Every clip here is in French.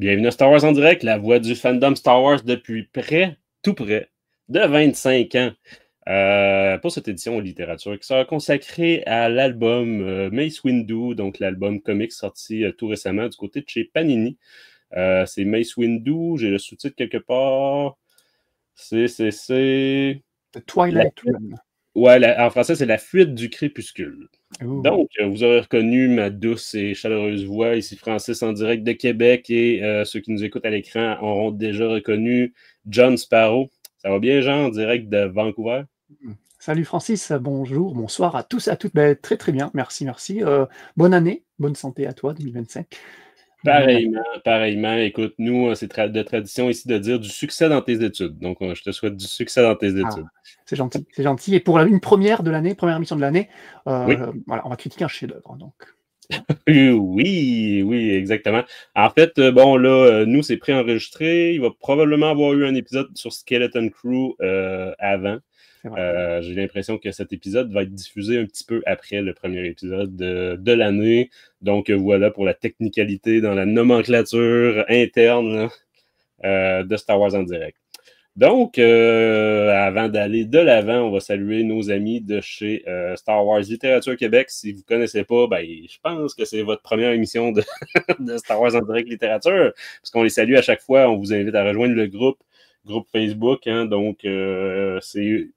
Bienvenue à Star Wars en direct, la voix du fandom Star Wars depuis tout près de 25 ans. Pour cette édition en littérature qui sera consacrée à l'album Mace Windu, donc l'album comics sorti tout récemment du côté de chez Panini. C'est Mace Windu, j'ai le sous-titre quelque part. C'est... The Twilight Run. Ouais, en français, c'est La fuite du crépuscule. Ooh. Donc, vous aurez reconnu ma douce et chaleureuse voix, ici Francis en direct de Québec, et ceux qui nous écoutent à l'écran auront déjà reconnu John Sparrow. Ça va bien, Jean, en direct de Vancouver? Salut Francis, bonjour, bonsoir à tous et à toutes. Très très bien, merci. Bonne année, bonne santé à toi, 2025. Pareillement. Écoute, nous, c'est de tradition ici de dire du succès dans tes études. Donc, je te souhaite du succès dans tes études. C'est gentil. Et pour une première de l'année, première émission de l'année, Oui. Voilà, on va critiquer un chef-d'œuvre. Donc. Oui, exactement. En fait, bon, là, nous, c'est préenregistré. Il va probablement avoir eu un épisode sur Skeleton Crew avant. J'ai l'impression que cet épisode va être diffusé un petit peu après le premier épisode de l'année. Donc voilà pour la technicalité dans la nomenclature interne de Star Wars en direct. Donc, avant d'aller de l'avant, on va saluer nos amis de chez Star Wars Littérature Québec. Si vous ne connaissez pas, je pense que c'est votre première émission de Star Wars en direct littérature, parce qu'on les salue à chaque fois. On vous invite à rejoindre le groupe Facebook. Donc, c'est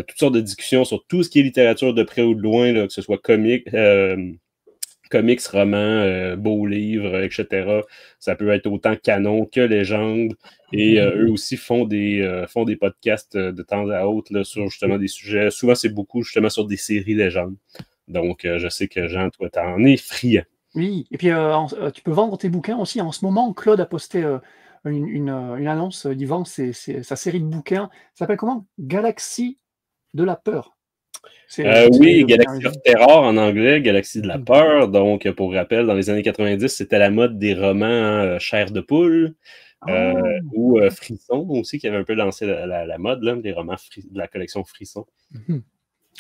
toutes sortes de discussions sur tout ce qui est littérature de près ou de loin, là, que ce soit comics, romans, beaux livres, etc. Ça peut être autant canon que légende. Et eux aussi font des podcasts de temps à autre là, sur justement des sujets. Souvent, c'est beaucoup justement sur des séries légendes. Donc, je sais que Jean, toi, t'en es friand. Oui, et puis tu peux vendre tes bouquins aussi. En ce moment, Claude a posté une annonce. Il vend sa série de bouquins. Ça s'appelle comment? Galaxie de la peur. Oui, Galaxy of Terror en anglais, Galaxie de la peur. Donc, pour rappel, dans les années 90, c'était la mode des romans chair de poule ou Frisson aussi, qui avait un peu lancé la mode, là, des romans de la collection Frisson.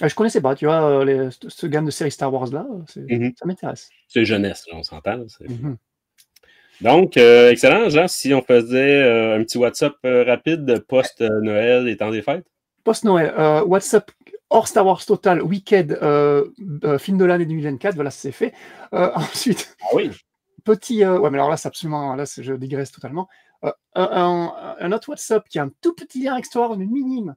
Je connaissais pas, tu vois, ce gamme de séries Star Wars là, ça m'intéresse. C'est jeunesse, là, on s'entend. Donc, excellent, Jean. Si on faisait un petit WhatsApp rapide post-Noël et temps des fêtes? Post-Noël, WhatsApp hors Star Wars Total, Weekend, film de l'année 2024, voilà, c'est fait. Ensuite, oui. Petit, ouais, mais alors là, c'est absolument, là, je digresse totalement. Un autre WhatsApp qui a un tout petit lien avec Star Wars, mais minime.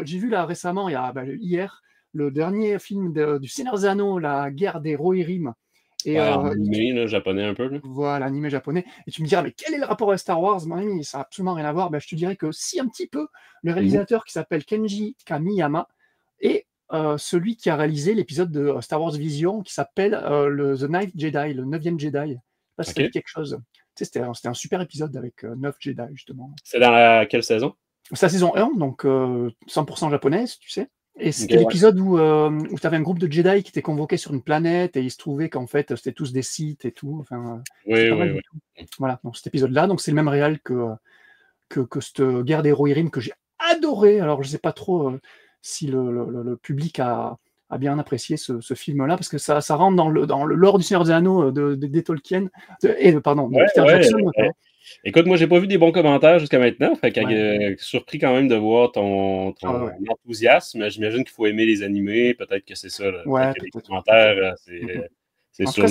J'ai vu là récemment, hier, le dernier film du Seigneur des Anneaux, La guerre des Rohirrim. Et animé, là, japonais un peu. Là. Voilà, animé japonais. Et tu me diras, mais quel est le rapport avec Star Wars? Mon ami, ça n'a absolument rien à voir. Je te dirais que si, un petit peu, le réalisateur qui s'appelle Kenji Kamiyama est celui qui a réalisé l'épisode de Star Wars Vision qui s'appelle The Ninth Jedi, le 9e Jedi. Je sais pas si ça dit quelque chose. Tu sais, c'était un super épisode avec 9 Jedi, justement. C'est dans quelle saison? C'est la saison 1, donc 100% japonaise, tu sais. Et c'était l'épisode où tu avais un groupe de Jedi qui était convoqué sur une planète et il se trouvait qu'en fait, c'était tous des Sith et tout. Enfin, oui. Voilà, donc cet épisode-là, donc c'est le même réel que cette guerre des Rohirrim que j'ai adoré. Alors, je sais pas trop si le public a bien apprécié ce film-là, parce que ça rentre dans le lore du Seigneur des Anneaux des Tolkien, de Peter Jackson. Écoute, moi, j'ai pas vu des bons commentaires jusqu'à maintenant. Fait que surpris quand même de voir ton enthousiasme. J'imagine qu'il faut aimer les animés. Peut-être que c'est ça. Les commentaires, c'est sur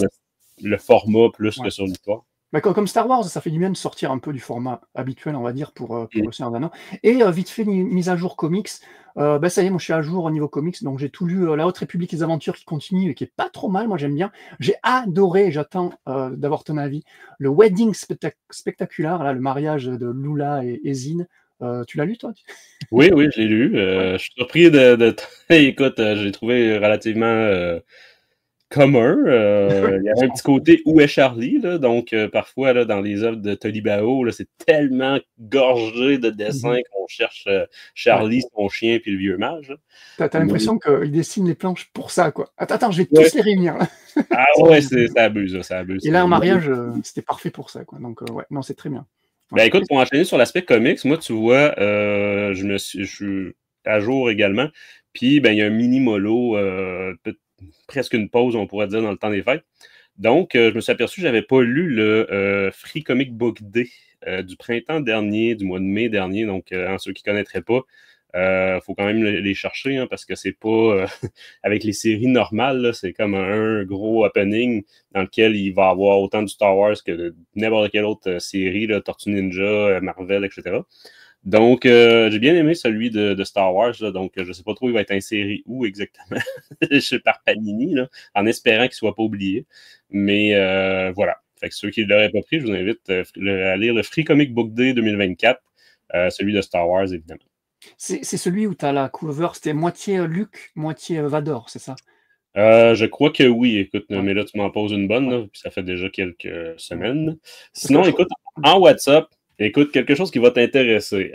le format plus que sur l'histoire. Comme Star Wars, ça fait du bien de sortir un peu du format habituel, on va dire, pour le Seigneur des Anneaux. Et vite fait, mise à jour comics. Ça y est, moi je suis à jour au niveau comics, donc j'ai tout lu La Haute République des Aventures qui continue et qui est pas trop mal, moi j'aime bien. J'ai adoré, j'attends d'avoir ton avis, le Wedding Spectacular, là, le mariage de Lula et Ezine. Tu l'as lu, toi? Oui, je l'ai lu. Je suis surpris de... Écoute, je l'ai trouvé relativement commun. Il y a un petit côté où est Charlie, là, donc parfois là, dans les œuvres de Tolibao, c'est tellement gorgé de dessins qu'on cherche Charlie, son chien, puis le vieux mage. T'as l'impression qu'il dessine les planches pour ça, quoi. Attends, je vais tous les réunir. Ah ouais, ça abuse, ça abuse. Et là, un mariage, c'était parfait pour ça, quoi. Donc non, c'est très bien. Écoute, pour enchaîner sur l'aspect comics, moi, tu vois, je suis à jour également. Puis, il y a un mini mollo, presque une pause, on pourrait dire, dans le temps des fêtes. Donc, je me suis aperçu que je n'avais pas lu le Free Comic Book Day du printemps dernier, du mois de mai dernier. Donc, ceux qui ne connaîtraient pas, faut quand même les chercher, hein, parce que c'est pas avec les séries normales, c'est comme un gros opening dans lequel il va y avoir autant du Star Wars que de n'importe quelle autre série, là, Tortue Ninja, Marvel, etc. Donc, j'ai bien aimé celui de Star Wars, là, donc je ne sais pas trop il va être inséré où exactement, par Panini, là, en espérant qu'il ne soit pas oublié. Mais voilà. Fait que ceux qui ne l'auraient pas pris, je vous invite à lire le Free Comic Book Day 2024, celui de Star Wars, évidemment. C'est celui où tu as la cover, c'était moitié Luke, moitié Vador, c'est ça? Je crois que oui, écoute, Ouais. mais là, tu m'en poses une bonne, là, puis ça fait déjà quelques semaines. Parce Sinon, que écoute, en WhatsApp, écoute, quelque chose qui va t'intéresser.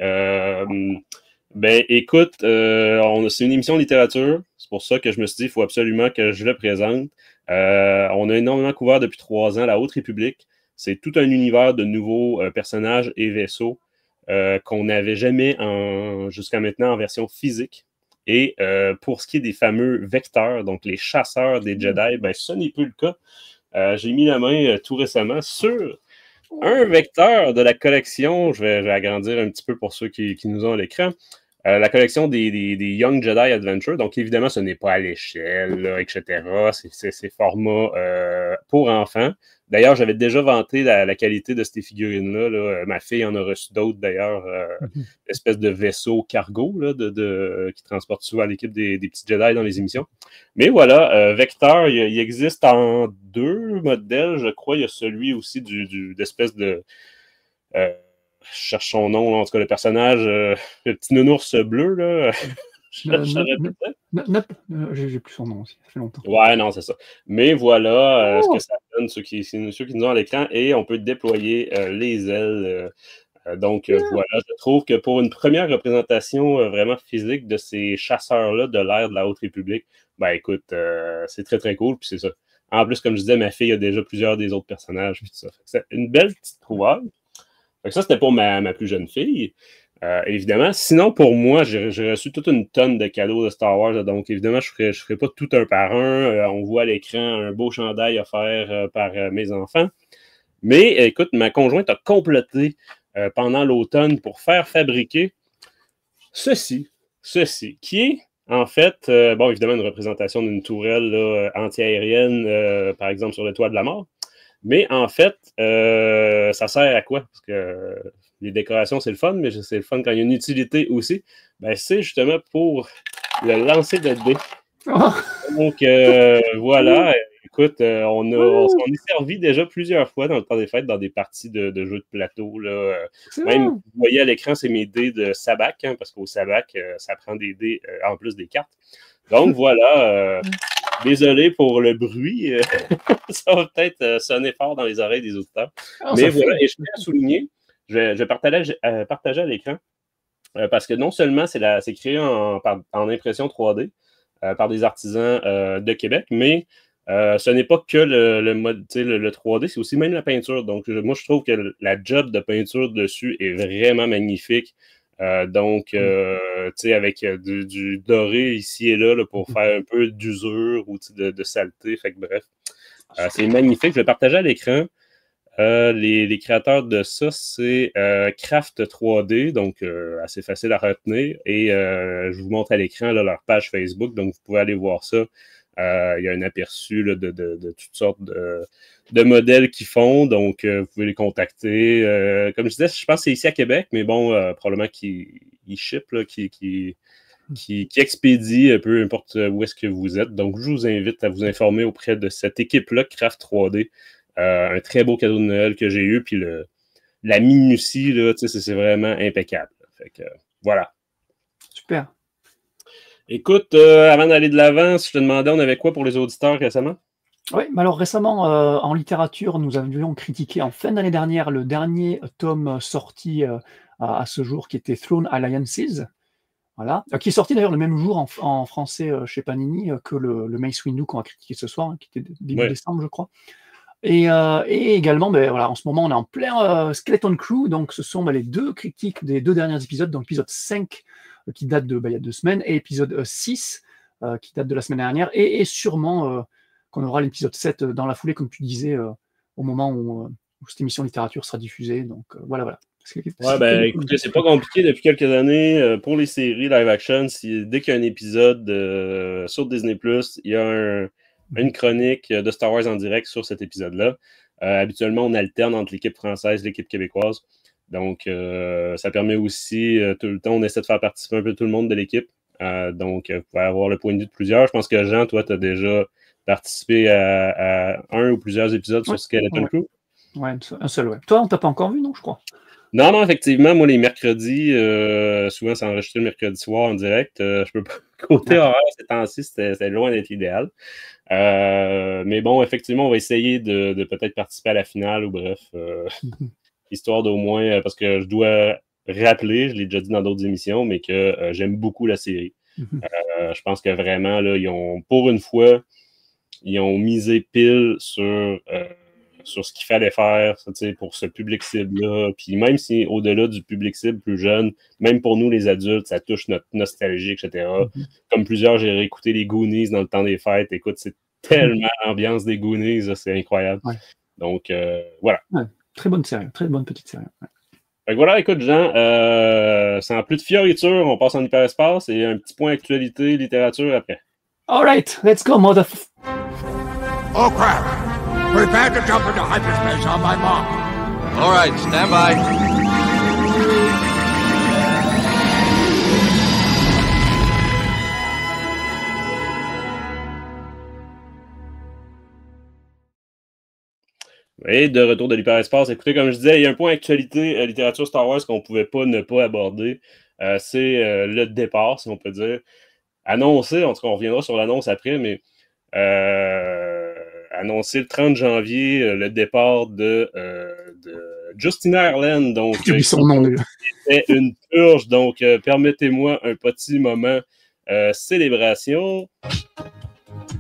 Ben, écoute, c'est une émission de littérature, c'est pour ça que je me suis dit, il faut absolument que je le présente. On a énormément couvert depuis 3 ans la Haute République. C'est tout un univers de nouveaux personnages et vaisseaux qu'on n'avait jamais jusqu'à maintenant en version physique. Et pour ce qui est des fameux vecteurs, donc les chasseurs des Jedi, ben, ce n'est plus le cas. J'ai mis la main tout récemment sur un vecteur de la collection. Je vais agrandir un petit peu pour ceux qui nous ont à l'écran. La collection des Young Jedi Adventure. Donc, évidemment, ce n'est pas à l'échelle, là, etc. C'est format pour enfants. D'ailleurs, j'avais déjà vanté la qualité de ces figurines-là. Là. Ma fille en a reçu d'autres, d'ailleurs. Espèce de vaisseau cargo là, qui transporte souvent l'équipe des petits Jedi dans les émissions. Mais voilà, Vector, il existe en 2 modèles, je crois. Il y a celui aussi d'espèce de... je cherche son nom, là, en tout cas, le personnage, le petit nounours bleu, là. J'ai plus son nom aussi, ça fait longtemps. Ouais, non, c'est ça. Mais voilà ce que ça donne, ceux qui nous ont à l'écran, et on peut déployer les ailes. Donc, voilà, je trouve que pour une première représentation vraiment physique de ces chasseurs-là de l'ère de la Haute République, ben écoute, c'est très, très cool, puis c'est ça. En plus, comme je disais, ma fille a déjà plusieurs des autres personnages, puis tout ça. C'est une belle petite trouvaille. Ça, c'était pour ma plus jeune fille. Évidemment. Sinon, pour moi, j'ai reçu toute une tonne de cadeaux de Star Wars. Donc, évidemment, je ne ferai pas tout un par un. On voit à l'écran un beau chandail offert par mes enfants. Mais écoute, ma conjointe a complété pendant l'automne pour faire fabriquer ceci, qui est en fait, bon, évidemment, une représentation d'une tourelle là, anti-aérienne, par exemple, sur le toit de la mort. Mais en fait, ça sert à quoi? Parce que les décorations, c'est le fun, mais c'est le fun quand il y a une utilité aussi. Ben, c'est justement pour le lancer de dés. Donc, voilà. Écoute, on s'en est servi déjà plusieurs fois dans le temps des fêtes dans des parties de jeux de plateau. Là. Même, vous voyez à l'écran, c'est mes dés de Sabac, hein, parce qu'au Sabac, ça prend des dés en plus des cartes. Donc, voilà. Désolé pour le bruit. Ça va peut-être sonner fort dans les oreilles des auditeurs. Mais voilà, et je tiens à souligner, je vais partager à l'écran, parce que non seulement c'est créé en impression 3D par des artisans de Québec, mais ce n'est pas que le mode, le 3D, c'est aussi même la peinture. Donc, moi, je trouve que la job de peinture dessus est vraiment magnifique. Donc, avec du doré ici et là pour faire un peu d'usure ou de saleté. Fait que bref, c'est magnifique. Je vais partager à l'écran. Les créateurs de ça, c'est Craft 3D, donc assez facile à retenir. Et je vous montre à l'écran là, leur page Facebook, donc vous pouvez aller voir ça. Il y a un aperçu là, de toutes sortes de modèles qu'ils font, donc vous pouvez les contacter. Comme je disais, je pense que c'est ici à Québec, mais bon, probablement qu'ils ship, qui expédie, peu importe où est-ce que vous êtes. Donc, je vous invite à vous informer auprès de cette équipe-là, Craft 3D. Un très beau cadeau de Noël que j'ai eu, puis la minutie, là, c'est vraiment impeccable. Fait que, voilà. Super. Écoute, avant d'aller de l'avant, si je te demandais, on avait quoi pour les auditeurs récemment? Oui, mais alors récemment, en littérature, nous avions critiqué en fin d'année dernière le dernier tome sorti à ce jour, qui était Throne Alliances, voilà, qui est sorti d'ailleurs le même jour en français chez Panini que le Mace Windu qu'on a critiqué ce soir, hein, qui était début décembre, je crois. Et également, ben, voilà, en ce moment, on est en plein Skeleton Crew, donc ce sont les 2 critiques des 2 derniers épisodes, donc épisode 5 qui date il y a 2 semaines, et épisode 6 qui date de la semaine dernière, et sûrement qu'on aura l'épisode 7 dans la foulée, comme tu disais, au moment où cette émission littérature sera diffusée. Donc voilà. Ouais, ben écoutez, c'est pas compliqué depuis quelques années. Pour les séries live action, dès qu'il y a un épisode sur Disney+, il y a une chronique de Star Wars en direct sur cet épisode-là. Habituellement, on alterne entre l'équipe française et l'équipe québécoise. Donc, ça permet aussi, tout le temps, on essaie de faire participer un peu tout le monde de l'équipe. Donc, vous pouvez avoir le point de vue de plusieurs. Je pense que Jean, toi, tu as déjà participé à un ou plusieurs épisodes sur Skeleton Crew. Ouais, un seul, ouais. Toi, on t'a pas encore vu, non, je crois? Non, effectivement, moi, les mercredis, souvent, c'est enregistré le mercredi soir en direct. Je peux pas. Côté horaire, ces temps-ci, c'était loin d'être idéal. Mais bon, effectivement, on va essayer de peut-être participer à la finale ou bref, histoire d'au moins, parce que je dois rappeler, je l'ai déjà dit dans d'autres émissions, mais que j'aime beaucoup la série. Je pense que vraiment, là, pour une fois, ils ont misé pile sur ce qu'il fallait faire pour ce public cible-là. Puis même si au-delà du public cible plus jeune, même pour nous les adultes, ça touche notre nostalgie, etc. Comme plusieurs, j'ai réécouté les Goonies dans le temps des fêtes. Écoute, c'est tellement l'ambiance des Goonies, c'est incroyable. Donc, voilà. Très bonne série, très bonne petite série. Fait que voilà, écoute, Jean, sans plus de fioritures, on passe en hyperespace et un petit point actualité, littérature après. All right, let's go, mother... Oh, crap! Prepare to jump into hyperspace on my mark. All right, stand by. Et de retour de l'hyperespace, écoutez, comme je disais, il y a un point actualité littérature Star Wars qu'on ne pouvait pas ne pas aborder. C'est le départ, si on peut dire. Annoncé, en tout cas, on reviendra sur l'annonce après, mais annoncé le 30 janvier le départ de Justina Erland. Donc, c'était une purge. Donc, permettez-moi un petit moment célébration.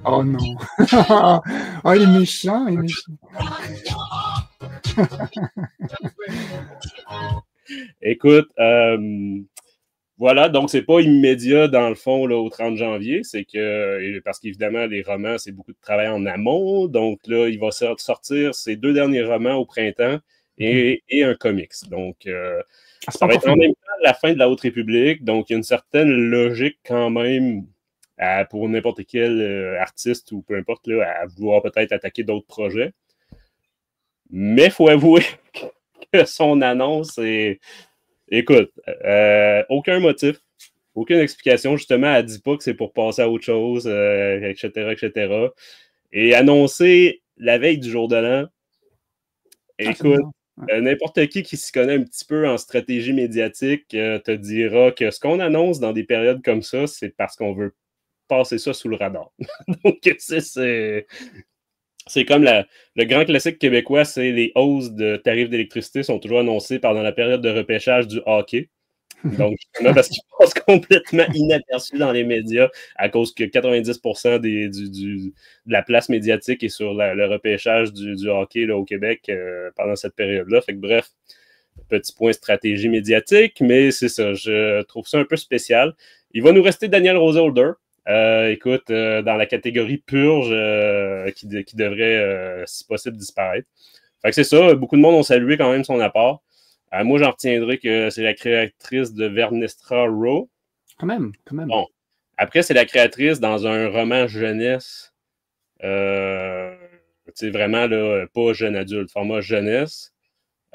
Oh non. Oh, il est méchant, Écoute, voilà, donc c'est pas immédiat dans le fond là, au 30 janvier, c'est que, parce qu'évidemment, les romans, c'est beaucoup de travail en amont, donc là, il va sortir ses 2 derniers romans au printemps et un comics. Donc, ça va être en même temps la fin de la Haute République, donc il y a une certaine logique quand même pour n'importe quel artiste ou peu importe, là, à vouloir peut-être attaquer d'autres projets. Mais il faut avouer que son annonce est... Écoute, aucun motif, aucune explication. Justement, elle ne dit pas que c'est pour passer à autre chose, etc., etc. Et annoncer la veille du jour de l'an, écoute, n'importe qui s'y connaît un petit peu en stratégie médiatique te dira que ce qu'on annonce dans des périodes comme ça, c'est parce qu'on veut passer ça sous le radar. Donc, c'est comme le grand classique québécois, c'est les hausses de tarifs d'électricité sont toujours annoncées pendant la période de repêchage du hockey. Donc, justement, parce qu'ils passent complètement inaperçus dans les médias à cause que 90% de la place médiatique est sur le repêchage du hockey là, au Québec pendant cette période-là. Fait que bref, petit point stratégie médiatique, mais c'est ça, je trouve ça un peu spécial. Il va nous rester Daniel Roseholder. Écoute, dans la catégorie purge qui devrait, si possible, disparaître. Fait que c'est ça, beaucoup de monde ont salué quand même son apport. Moi, j'en retiendrai que c'est la créatrice de Vernestra Rowe. Quand même. Bon. Après, c'est la créatrice dans un roman jeunesse. Tu sais, vraiment, là, pas jeune adulte, format jeunesse.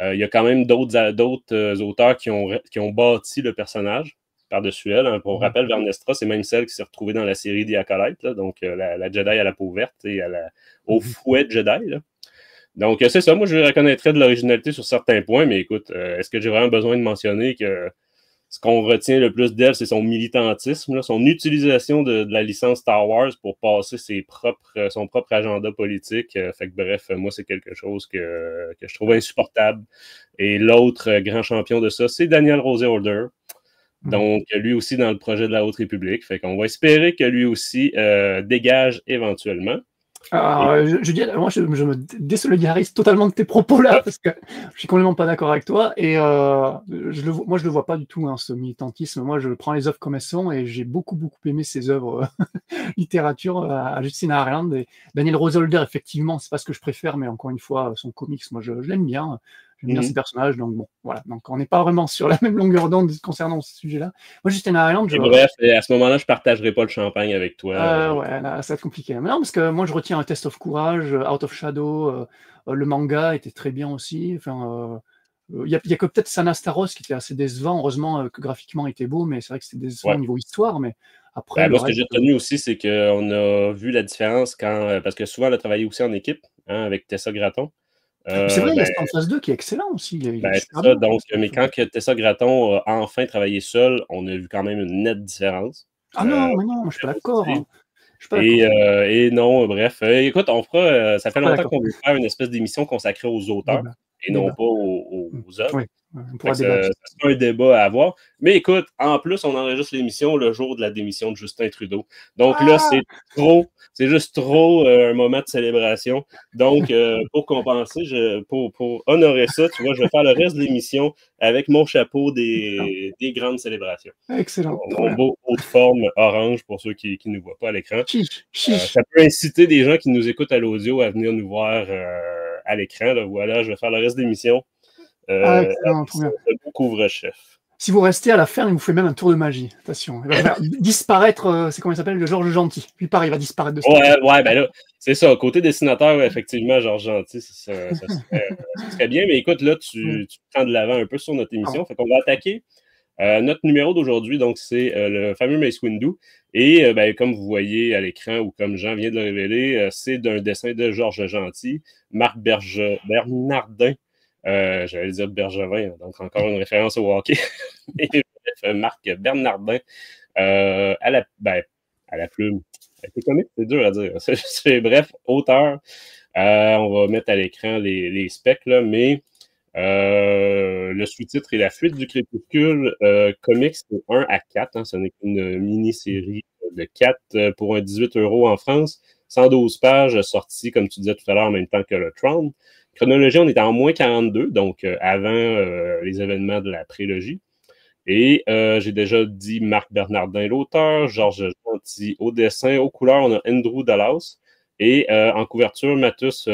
Il y a quand même d'autres auteurs qui ont bâti le personnage par-dessus elle. Hein. Pour rappel, Vernestra, c'est même celle qui s'est retrouvée dans la série The Acolyte, là, donc la Jedi à la peau verte et au fouet de Jedi. Là. Donc, c'est ça. Moi, je reconnaîtrais de l'originalité sur certains points, mais écoute, est-ce que j'ai vraiment besoin de mentionner que ce qu'on retient le plus d'elle, c'est son militantisme, là, son utilisation de la licence Star Wars pour passer son propre agenda politique. Fait que bref, moi, c'est quelque chose que je trouve insupportable. Et l'autre grand champion de ça, c'est Daniel Roseholder. Donc, lui aussi dans le projet de la Haute République. Fait qu'on va espérer que lui aussi dégage éventuellement. Je dis, moi, je me désolidarise totalement de tes propos là, parce que je suis complètement pas d'accord avec toi. Et moi, je le vois pas du tout, hein, ce militantisme. Moi, je prends les œuvres comme elles sont, et j'ai beaucoup aimé ces œuvres littérature à Justina Ireland. Et Daniel Roseholder, effectivement, c'est pas ce que je préfère, mais encore une fois, son comics, moi, je l'aime bien. J'aime bien ses personnages, donc bon, voilà. Donc on n'est pas vraiment sur la même longueur d'onde concernant ce sujet-là. Moi, Justina Ireland, bref, à ce moment-là, je partagerai pas le champagne avec toi. Ouais, là, ça va être compliqué. Mais non, parce que moi, je retiens un Test of Courage, Out of Shadow, le manga était très bien aussi. Enfin, il y a que peut-être Sana Staros qui était assez décevant. Heureusement que graphiquement il était beau, mais c'est vrai que c'était décevant au niveau histoire. Mais après, moi, ce que j'ai retenu aussi, c'est qu'on a vu la différence parce que souvent, elle a travaillé aussi en équipe, hein, avec Tessa Gratton. C'est vrai, il y a Stan Phase 2 qui est excellent aussi. C'est ça, donc, mais quand Tessa Gratton a enfin travaillé seule, on a vu quand même une nette différence. Ah non, mais non, je suis pas d'accord. Et non, bref. Écoute, on fera. Ça fait longtemps qu'on veut faire une espèce d'émission consacrée aux auteurs et non pas aux œuvres. Oui, on pourra ça débattre. sera un débat à avoir. Mais écoute, en plus, on enregistre l'émission le jour de la démission de Justin Trudeau. Donc là, c'est juste trop un moment de célébration. Donc, pour compenser, pour honorer ça, tu vois, je vais faire le reste de l'émission avec mon chapeau des grandes célébrations. Excellent. Mon beau haut de forme orange pour ceux qui ne nous voient pas à l'écran. Chiche. Ça peut inciter des gens qui nous écoutent à l'audio à venir nous voir à l'écran. Voilà, je vais faire le reste de l'émission. Excellent, trop bien. Le beau couvre-chef. Si vous restez à la fin, il vous fait même un tour de magie. Attention, il va faire disparaître, c'est comment il s'appelle, le Georges Gentil. Puis pareil, il va disparaître de ça. Ouais, ben là, c'est ça. Côté dessinateur, effectivement, Georges Gentil, ça serait bien. Mais écoute, là, tu prends de l'avant un peu sur notre émission. Fait qu'on va attaquer notre numéro d'aujourd'hui. Donc, c'est le fameux Mace Windu. Et comme vous voyez à l'écran, ou comme Jean vient de le révéler, c'est d'un dessin de Georges Gentil, Marc Bernardin. J'allais dire Bergevin, donc encore une référence au hockey. Marc Bernardin à la plume. C'est comique, c'est dur à dire. Bref, auteur. On va mettre à l'écran les specs, là, mais le sous-titre est La fuite du crépuscule comics de 1 à 4. Hein, ce n'est qu'une mini-série de 4 pour un 18 € en France. 112 pages sorties, comme tu disais tout à l'heure, en même temps que le Tron. Chronologie, on était en moins 42, donc avant les événements de la prélogie. Et j'ai déjà dit Marc Bernardin, l'auteur, Georges Gentil au dessin, aux couleurs, on a Andrew Dallas. Et en couverture, Matus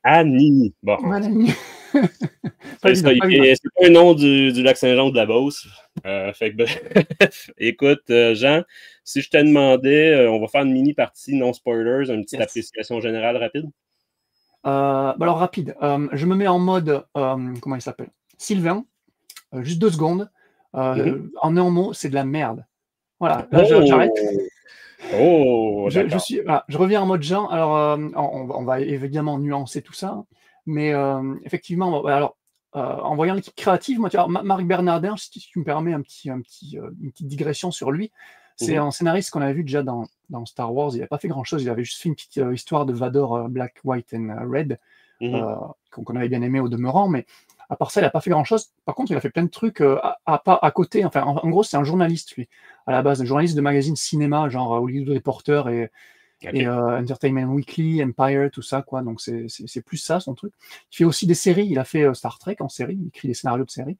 Anini. Bon. C'est pas un nom du Lac-Saint-Jean ou de la Beauce. Fait que bref, écoute, Jean, si je te demandais, on va faire une mini-partie non-spoilers, une petite appréciation générale rapide. Alors rapide, je me mets en mode, comment il s'appelle, Sylvain, juste 2 secondes. En un mot, c'est de la merde. Voilà, là j'arrête. Je reviens en mode Jean. Alors, on va évidemment nuancer tout ça, mais effectivement, alors, en voyant l'équipe créative, moi, tu vois, Marc Bernardin, si tu me permets une petite digression sur lui, c'est un scénariste qu'on avait vu déjà dans Star Wars. Il n'a pas fait grand-chose, il avait juste fait une petite histoire de Vador Black, White and Red, qu'on avait bien aimé au demeurant, mais à part ça, il n'a pas fait grand-chose. Par contre, il a fait plein de trucs à côté. Enfin, en gros, c'est un journaliste, lui, à la base, un journaliste de magazine cinéma, genre Hollywood Reporter et Entertainment Weekly, Empire, tout ça, quoi. Donc, c'est plus ça, son truc. Il fait aussi des séries. Il a fait Star Trek en série. Il écrit des scénarios de séries.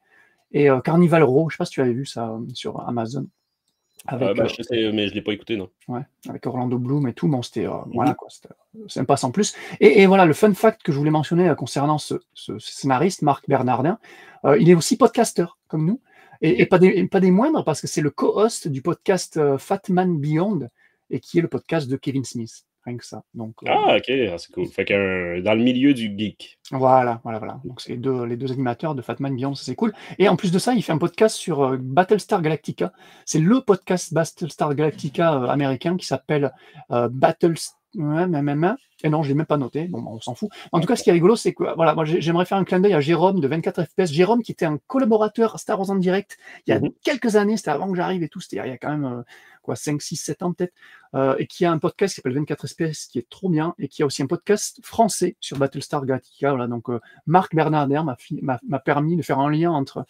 Et Carnival Row, je ne sais pas si tu avais vu ça sur Amazon. Avec, je sais, mais je ne l'ai pas écouté, non. Ouais, avec Orlando Bloom et tout, bon, c'était voilà, quoi, c'était sympa sans plus. Et voilà, le fun fact que je voulais mentionner concernant ce scénariste, Marc Bernardin, il est aussi podcasteur, comme nous, et pas des moindres, parce que c'est le co-host du podcast Fat Man Beyond, et qui est le podcast de Kevin Smith, rien que ça. Donc, ok, c'est cool. Fait que dans le milieu du geek. Voilà. Donc, c'est les deux animateurs de Fat Man Beyond, ça c'est cool. Et en plus de ça, il fait un podcast sur Battlestar Galactica. C'est le podcast Battlestar Galactica américain qui s'appelle Battlestar. Et non, je ne l'ai même pas noté. Bon, on s'en fout. En tout cas, ce qui est rigolo, c'est que voilà, moi, j'aimerais faire un clin d'œil à Jérôme de 24 FPS. Jérôme, qui était un collaborateur Star Wars en direct il y a quelques années, c'était avant que j'arrive et tout, c'était il y a quand même 5, 6, 7 ans peut-être, et qui a un podcast qui s'appelle 24 FPS, qui est trop bien, et qui a aussi un podcast français sur Battlestar Galactica. Voilà, donc Marc Bernardin m'a permis de faire un lien entre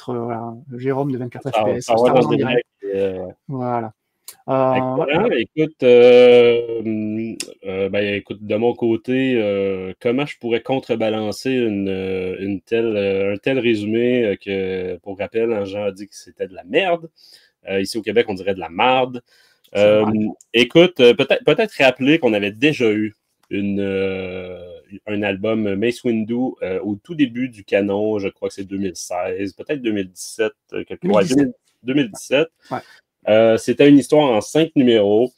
voilà, Jérôme de 24 FPS, Star Wars en direct. Voilà. Excellent. Écoute, de mon côté, comment je pourrais contrebalancer un tel résumé que, pour rappel, Jean a dit que c'était de la merde. Ici au Québec, on dirait de la marde. Écoute, peut-être rappeler qu'on avait déjà eu un album Mace Windu au tout début du canon, je crois que c'est 2016, peut-être 2017, 2017. Ouais. C'était une histoire en 5 numéros.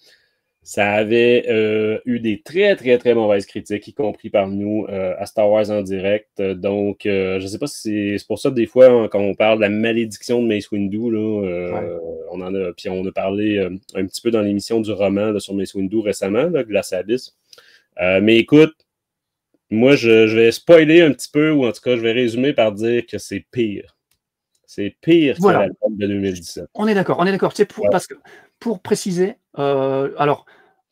Ça avait eu des très, très, très mauvaises critiques, y compris par nous, à Star Wars en direct. Donc, je ne sais pas si c'est pour ça, des fois, quand on parle de la malédiction de Mace Windu, là, on a parlé un petit peu dans l'émission du roman là, sur Mace Windu récemment, là, Glace Abyss. Mais écoute, moi, je vais spoiler un petit peu, ou en tout cas, je vais résumer par dire que c'est pire. C'est pire que l'album de 2017. On est d'accord. Tu sais, parce que, pour préciser, alors,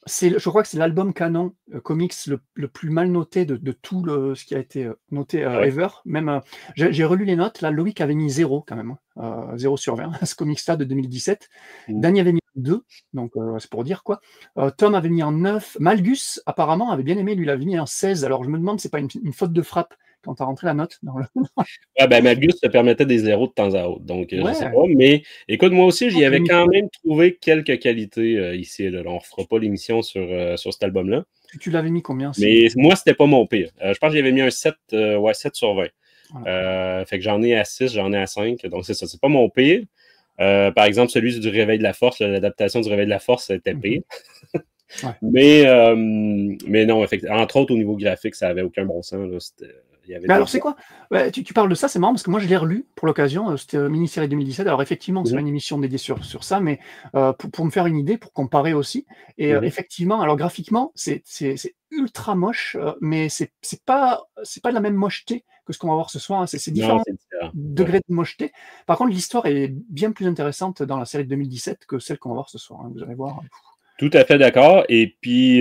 je crois que c'est l'album canon comics le plus mal noté de tout ce qui a été noté ever. Même, j'ai relu les notes. Là, Loïc avait mis 0 quand même. 0 sur 20 à ce comics-là de 2017. Danny avait mis 2, donc c'est pour dire quoi. Tom avait mis un 9. Malgus, apparemment, avait bien aimé. Lui, il avait mis un 16. Alors, je me demande si c'est pas une faute de frappe quand tu as rentré la note dans le... Malgus te permettait des zéros de temps à autre. Donc, je sais pas. Mais écoute, moi aussi, j'y avais quand même trouvé quelques qualités ici et là. On ne refera pas l'émission sur cet album-là. Tu l'avais mis combien? Mais moi, c'était pas mon pire. Je pense que j'avais mis un 7, 7 sur 20. Voilà. Fait que j'en ai à 6, j'en ai à 5. Donc, c'est ça. C'est pas mon pire. Par exemple, celui du Réveil de la Force, l'adaptation du Réveil de la Force, c'était pire. Mais non, effectivement, entre autres, au niveau graphique, ça n'avait aucun bon sens. Là, mais alors, c'est quoi? Tu parles de ça, c'est marrant parce que moi, je l'ai relu pour l'occasion. C'était une mini-série 2017. Alors, effectivement, c'est pas une émission dédiée sur ça, mais pour me faire une idée, pour comparer aussi. Et effectivement, alors graphiquement, c'est ultra moche, mais c'est pas de la même mocheté que ce qu'on va voir ce soir. C'est différents degrés de mocheté. Par contre, l'histoire est bien plus intéressante dans la série de 2017 que celle qu'on va voir ce soir. Vous allez voir. Tout à fait d'accord. Et puis,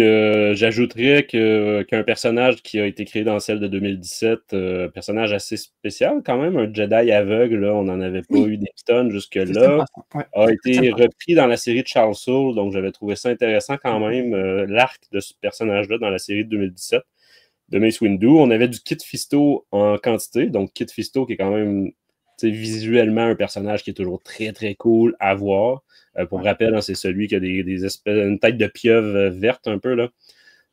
j'ajouterais qu'un personnage qui a été créé dans celle de 2017, personnage assez spécial quand même, un Jedi aveugle, là, on n'en avait pas eu des tonnes jusque-là, a été repris dans la série de Charles Soule, donc j'avais trouvé ça intéressant quand même, l'arc de ce personnage-là dans la série de 2017 de Mace Windu. On avait du Kit Fisto en quantité, donc Kit Fisto qui est quand même visuellement un personnage qui est toujours très, très cool à voir. Pour rappel, c'est celui qui a une tête de pieuvre verte un peu. Là.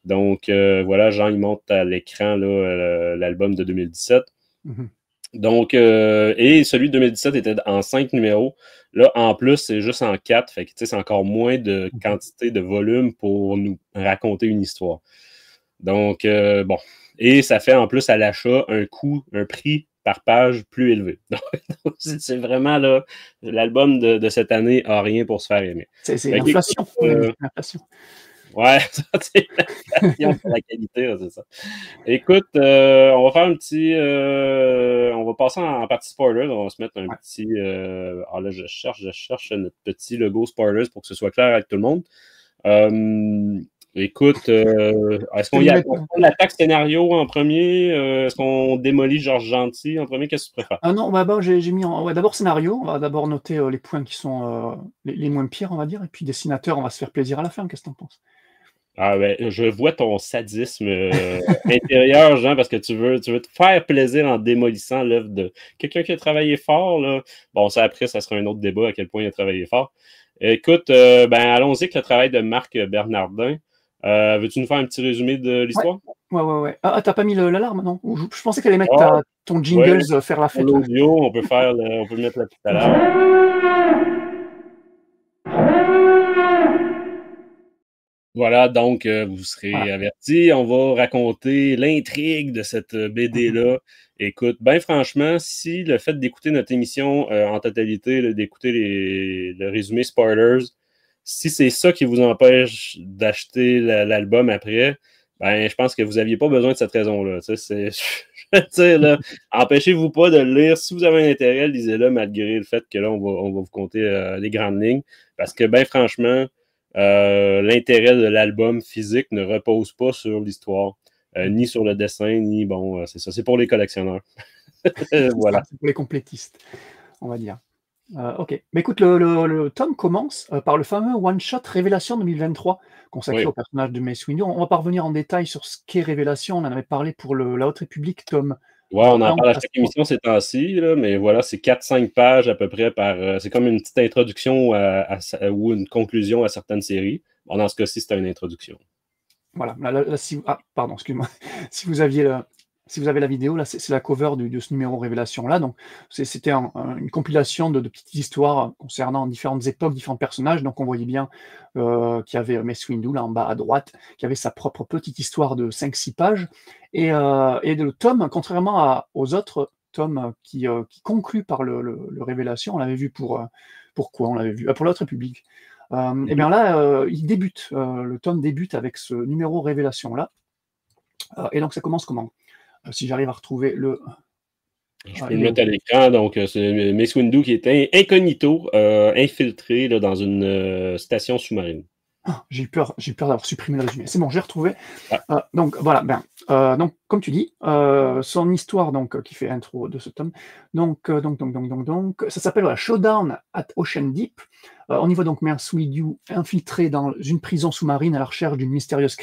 Donc, voilà, Jean, il monte à l'écran l'album de 2017. Donc, et celui de 2017 était en 5 numéros. Là, en plus, c'est juste en 4. Fait que, c'est encore moins de quantité de volume pour nous raconter une histoire. Donc, bon. Et ça fait en plus à l'achat un prix par page plus élevé. Donc, c'est vraiment là, l'album de cette année n'a rien pour se faire aimer. C'est l'inflation. L'inflation. Ouais, c'est l'inflation pour la qualité, c'est ça. Écoute, on va faire un petit... on va passer en partie spoilers. On va se mettre un petit... là, je cherche notre petit logo spoilers pour que ce soit clair avec tout le monde. Écoute, est-ce qu'on attaque scénario en premier? Est-ce qu'on démolit Georges Gentil en premier? Qu'est-ce que tu préfères? Ah non, j'ai mis d'abord scénario. On va d'abord noter les points qui sont les moins pires, on va dire. Et puis dessinateur, on va se faire plaisir à la fin. Qu'est-ce que tu en penses? Ah ben, je vois ton sadisme intérieur, Jean, parce que tu veux te faire plaisir en démolissant l'œuvre de quelqu'un qui a travaillé fort. Là. Bon, ça après, ça sera un autre débat à quel point il a travaillé fort. Écoute, allons-y avec le travail de Marc Bernardin. Veux-tu nous faire un petit résumé de l'histoire? Ouais. Ah, t'as pas mis l'alarme, non? Je pensais qu'elle allait mettre ton jingle faire la fête. L'audio, on peut mettre la petite alarme. Voilà, donc vous serez avertis. On va raconter l'intrigue de cette BD-là. Écoute, ben franchement, si le fait d'écouter notre émission en totalité, d'écouter le résumé spoilers, si c'est ça qui vous empêche d'acheter l'album après, ben je pense que vous n'aviez pas besoin de cette raison-là. Je veux dire, là, empêchez-vous pas de le lire. Si vous avez un intérêt, lisez-le malgré le fait que là, on va vous compter les grandes lignes. Parce que, ben franchement, l'intérêt de l'album physique ne repose pas sur l'histoire, ni sur le dessin, ni bon, c'est ça, c'est pour les collectionneurs. Voilà. C'est pour les complétistes, on va dire. Ok. Mais écoute, le tome commence par le fameux one-shot Révélation 2023, consacré Oui. au personnage de Mace Windu. On va pas revenir en détail sur ce qu'est Révélation, on en avait parlé pour la Haute République, tome Ouais, on en 1, parle à classe chaque 3. émission ces temps-ci, là, mais voilà, c'est 4-5 pages à peu près c'est comme une petite introduction ou une conclusion à certaines séries. Bon, dans ce cas-ci, c'était une introduction. Voilà. Pardon, excuse-moi. Si vous avez la vidéo, là, c'est la cover de ce numéro Révélation là. Donc, c'était une compilation de petites histoires concernant différentes époques, différents personnages. Donc, on voyait bien qu'il y avait Mace Windu là en bas à droite, qui avait sa propre petite histoire de 5-6 pages. Et le tome, contrairement aux autres tomes qui concluent par le Révélation, on l'avait vu pour quoi? On l'avait vu pour l'autre République. Et bien là, il débute, le tome débute avec ce numéro Révélation là. Et donc ça commence comment? Si j'arrive à retrouver le. Je peux le mettre à l'écran. Donc, c'est Mace Windu qui est incognito, infiltré là, dans une station sous-marine. J'ai eu peur d'avoir supprimé le résumé. C'est bon, j'ai retrouvé. Ah. Donc voilà, donc comme tu dis, son histoire donc qui fait intro de ce tome. Donc ça s'appelle voilà, Showdown at Ocean Deep. On y voit donc Mace Windu infiltré dans une prison sous-marine à la recherche d'une mystérieuse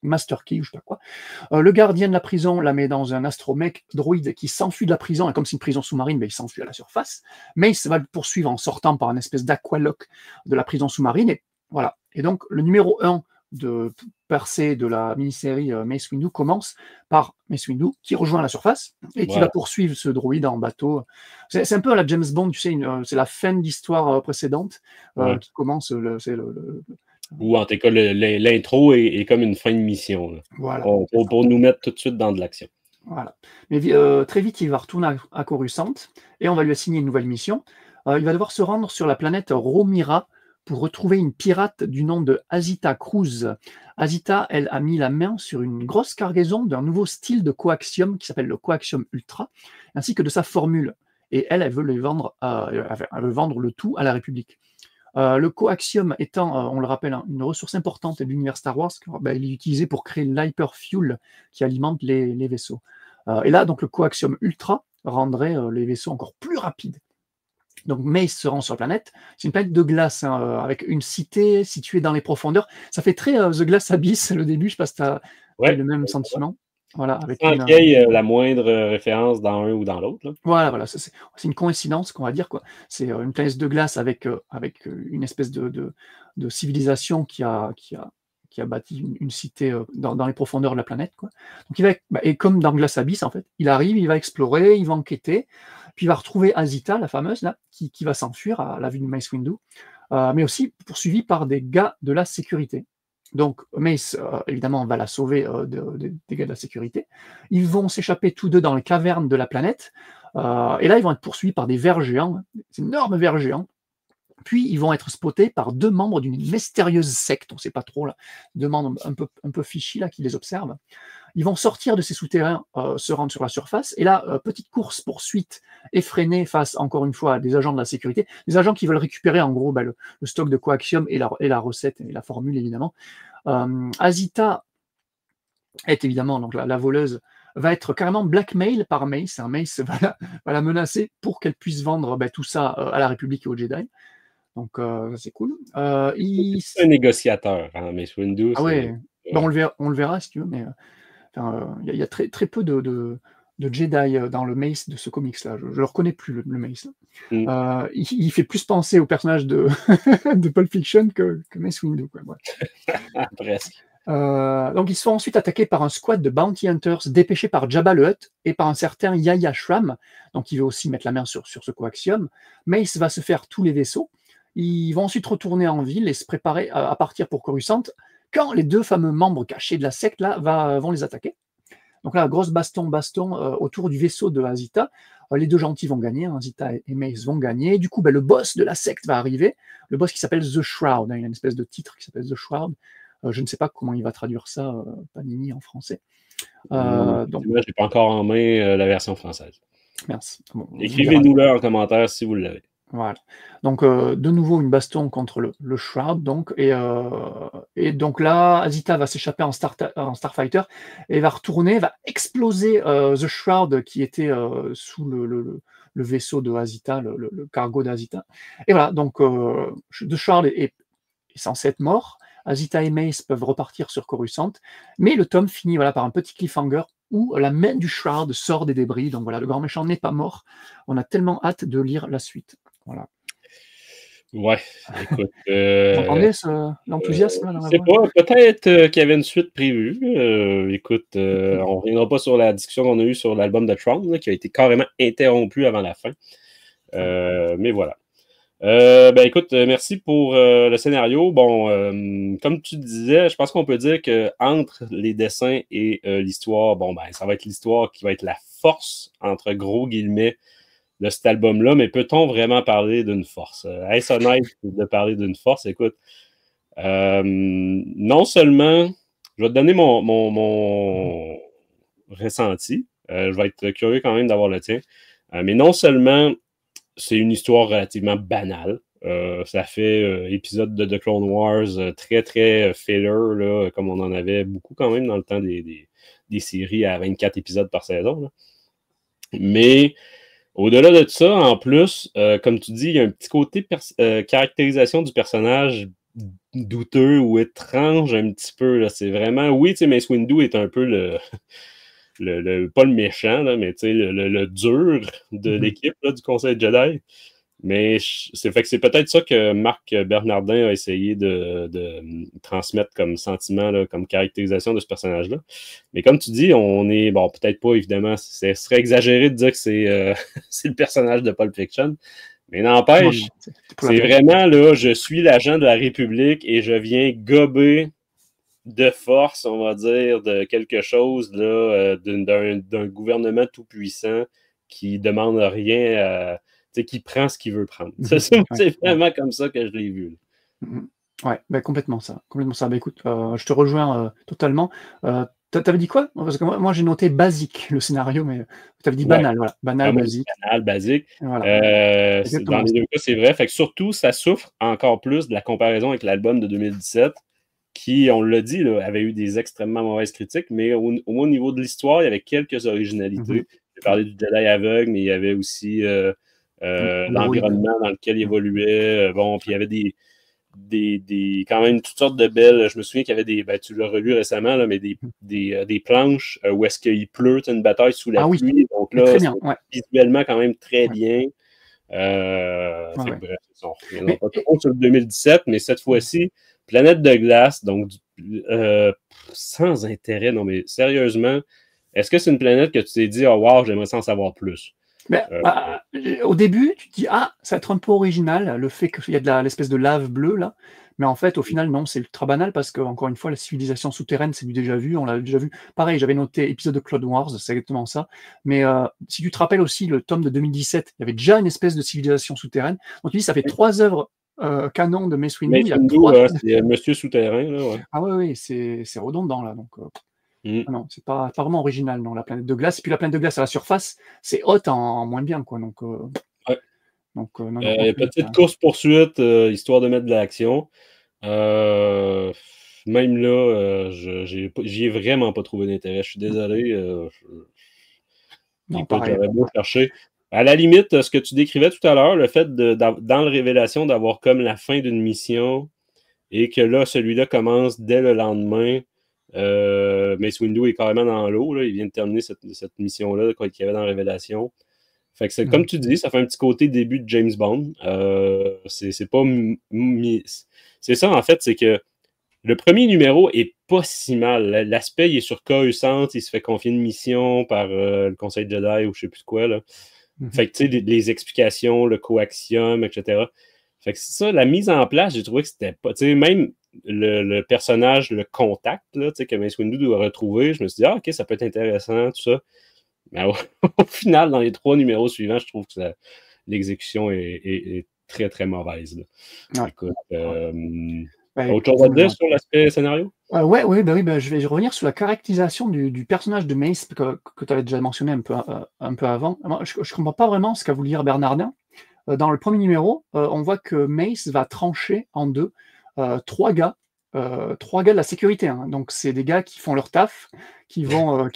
Master Key, ou je sais pas quoi. Le gardien de la prison la met dans un astromech droïde qui s'enfuit de la prison, et comme c'est une prison sous-marine, il s'enfuit à la surface. Mace va le poursuivre en sortant par une espèce d'aqualock de la prison sous-marine, et voilà. Et donc, le numéro 1 de percée de la mini-série Mace Windu commence par Mace Windu qui rejoint la surface et qui va poursuivre ce droïde en bateau. C'est un peu à la James Bond, tu sais, c'est la fin d'histoire précédente qui commence. Ou en tout cas, l'intro est comme une fin de mission. Là. Voilà. Pour nous mettre tout de suite dans de l'action. Voilà. Mais très vite, il va retourner à Coruscant et on va lui assigner une nouvelle mission. Il va devoir se rendre sur la planète Romira pour retrouver une pirate du nom de Azita Cruz. Azita, elle a mis la main sur une grosse cargaison d'un nouveau style de coaxium qui s'appelle le coaxium ultra, ainsi que de sa formule. Et elle veut vendre le tout à la République. Le coaxium étant, on le rappelle, une ressource importante de l'univers Star Wars, il est utilisé pour créer l'hyperfuel qui alimente les vaisseaux. Et là, donc, le coaxium ultra rendrait les vaisseaux encore plus rapides. Donc Mace se rend sur la planète. C'est une planète de glace avec une cité située dans les profondeurs. Ça fait très The Glass Abyss le début. Je ne sais pas si tu as le même sentiment. Voilà, avec sans qu'il y ait la moindre référence dans un ou dans l'autre. Voilà, c'est une coïncidence qu'on va dire, quoi. C'est une planète de glace avec une espèce de civilisation qui a bâti une cité dans les profondeurs de la planète, quoi. Donc et comme dans Glass Abyss, en fait, il arrive, il va explorer, il va enquêter, puis il va retrouver Azita, la fameuse, là, qui va s'enfuir à la vue de Mace Windu, mais aussi poursuivi par des gars de la sécurité. Donc Mace, évidemment, va la sauver des gars de la sécurité. Ils vont s'échapper tous deux dans les cavernes de la planète, et là, ils vont être poursuivis par des vers géants, des énormes vers géants. Puis, ils vont être spotés par deux membres d'une mystérieuse secte, on ne sait pas trop, là, deux membres un peu fichus là, qui les observent. Ils vont sortir de ces souterrains, se rendre sur la surface, et là, petite course-poursuite effrénée face, encore une fois, à des agents de la sécurité, des agents qui veulent récupérer, en gros, le stock de coaxium et la recette, et la formule, évidemment. Azita est évidemment, donc la voleuse, va être carrément blackmail par Mace. Mace va la menacer pour qu'elle puisse vendre tout ça à la République et aux Jedi. Donc, c'est cool. C'est un négociateur, hein, Mace Windu. Ah ouais, on le verra si tu veux, mais il y a très, très peu de Jedi dans le Mace de ce comics-là. Je ne le reconnais plus, le Mace. Il fait plus penser au personnage de, de Pulp Fiction que Mace Windu. Quoi. Ouais. Presque. Donc, ils se font ensuite attaquer par un squad de Bounty Hunters dépêchés par Jabba le Hutt et par un certain Yahya Shram, donc il veut aussi mettre la main sur ce coaxium. Mace va se faire tous les vaisseaux. Ils vont ensuite retourner en ville et se préparer à partir pour Coruscant quand les deux fameux membres cachés de la secte là, vont les attaquer. Donc là, grosse baston autour du vaisseau de Azita. Les deux gentils vont gagner, Azita et Mace vont gagner. Du coup, le boss de la secte va arriver, le boss qui s'appelle The Shroud. Il y a une espèce de titre qui s'appelle The Shroud. Je ne sais pas comment il va traduire ça, Panini, en français. Donc, moi, je n'ai pas encore en main la version française. Merci. Bon, écrivez-nous-le en commentaire si vous l'avez. Voilà. Donc, de nouveau, une baston contre le Shroud. Donc, et donc là, Azita va s'échapper en Starfighter et va retourner, va exploser The Shroud qui était sous le vaisseau de Azita, le cargo d'Azita. Et voilà, donc The Shard est censé être mort. Azita et Mace peuvent repartir sur Coruscant, mais le tome finit voilà, par un petit cliffhanger où la main du Shroud sort des débris. Donc voilà, le grand méchant n'est pas mort. On a tellement hâte de lire la suite. Voilà. Ouais, écoute. Vous entendez l'enthousiasme là, dans je la sais voix? pas, peut-être qu'il y avait une suite prévue. Écoute, on reviendra pas sur la discussion qu'on a eue sur l'album de Tron, là, qui a été carrément interrompu avant la fin. Mais voilà. Ben écoute, merci pour le scénario. Bon, comme tu disais, je pense qu'on peut dire que entre les dessins et l'histoire, bon ben ça va être l'histoire qui va être la force entre gros guillemets de cet album-là. Mais peut-on vraiment parler d'une force? Est-ce honnête de parler d'une force? Écoute, non seulement, je vais te donner mon ressenti. Je vais être curieux quand même d'avoir le tien. Mais non seulement c'est une histoire relativement banale. Ça fait épisode de The Clone Wars très, très filler, là, comme on en avait beaucoup quand même dans le temps des séries à 24 épisodes par saison. Là. Mais au-delà de tout ça, en plus, comme tu dis, il y a un petit côté caractérisation du personnage douteux ou étrange un petit peu. Là. C'est vraiment... Oui, tu sais, Mace Windu est un peu pas le méchant, là, mais le dur de l'équipe là, du Conseil Jedi. Mais c'est peut-être ça que Marc Bernardin a essayé de transmettre comme sentiment, là, comme caractérisation de ce personnage-là. Mais comme tu dis, on est, bon, peut-être pas, évidemment, ce serait exagéré de dire que c'est le personnage de Pulp Fiction. Mais n'empêche, c'est vraiment, là, je suis l'agent de la République et je viens gober de force, on va dire, de quelque chose là, d'un gouvernement tout-puissant qui demande rien, qui prend ce qu'il veut prendre. C'est vraiment comme ça que je l'ai vu. Ouais, ben complètement ça. Ben, écoute, je te rejoins totalement. T'avais dit quoi? Parce que moi j'ai noté basique le scénario, mais t'avais dit banal, voilà. Banal, basique. Banal, basique. Voilà. Dans les deux cas, c'est vrai. Fait que surtout, ça souffre encore plus de la comparaison avec l'album de 2017. Qui, on l'a dit, là, avait eu des extrêmement mauvaises critiques, mais au moins au niveau de l'histoire, il y avait quelques originalités. J'ai parlé du Jedi aveugle, mais il y avait aussi l'environnement dans lequel il évoluait. Bon, puis il y avait quand même toutes sortes de belles... Je me souviens qu'il y avait tu l'as relu récemment, là, mais des planches où est-ce qu'il pleut, une bataille sous la pluie. Donc là, c'est visuellement quand même très bien. Bref, on reviendra pas trop sur le 2017, mais cette fois-ci, Planète de glace, donc sans intérêt, non mais sérieusement, est-ce que c'est une planète que tu t'es dit, oh wow, j'aimerais ça en savoir plus? Mais, au début, tu te dis, ça va être un peu original, le fait qu'il y a l'espèce de lave bleue là, mais en fait, au final, non, c'est ultra banal parce que, encore une fois, la civilisation souterraine, c'est du déjà vu, on l'a déjà vu. Pareil, j'avais noté épisode de Clone Wars, c'est exactement ça. Mais si tu te rappelles aussi le tome de 2017, il y avait déjà une espèce de civilisation souterraine. Donc tu dis, ça fait 3 œuvres canon de Mace Windu. C'est Monsieur Souterrain. Là, ouais. Ah oui, c'est redondant là. Donc, non, c'est pas vraiment original, non, la planète de glace. Et puis la planète de glace à la surface, c'est haute en moins bien, quoi. Donc, petite course-poursuite, histoire de mettre de l'action. Même là, j'y ai vraiment pas trouvé d'intérêt. Je suis désolé. J'aurais beau chercher. À la limite, ce que tu décrivais tout à l'heure, le fait dans le Révélation d'avoir comme la fin d'une mission et que là, celui-là commence dès le lendemain. Mace Windu est carrément dans l'eau. Il vient de terminer cette mission-là qu'il y avait dans Révélation. Fait que c'est comme tu dis, ça fait un petit côté début de James Bond. C'est pas... C'est ça, en fait, c'est que le premier numéro est pas si mal. L'aspect, il est sur Coruscant, il se fait confier une mission par le Conseil Jedi ou je sais plus quoi, là. Fait que, tu sais, les explications, le coaxium, etc. Fait que c'est ça, la mise en place, j'ai trouvé que c'était pas... Tu sais, même le personnage, le contact, là, tu sais, que Mace Windu doit retrouver, je me suis dit, OK, ça peut être intéressant, tout ça. Mais au final, dans les 3 numéros suivants, je trouve que l'exécution est très, très mauvaise. Là. Écoute, autre chose à dire sur l'aspect scénario? Oui, je vais revenir sur la caractérisation du personnage de Mace que tu avais déjà mentionné un peu avant. Moi, je ne comprends pas vraiment ce qu'a voulu dire Bernardin. Dans le premier numéro, on voit que Mace va trancher en deux 3 gars 3 gars de la sécurité, hein. Donc c'est des gars qui font leur taf, qui vont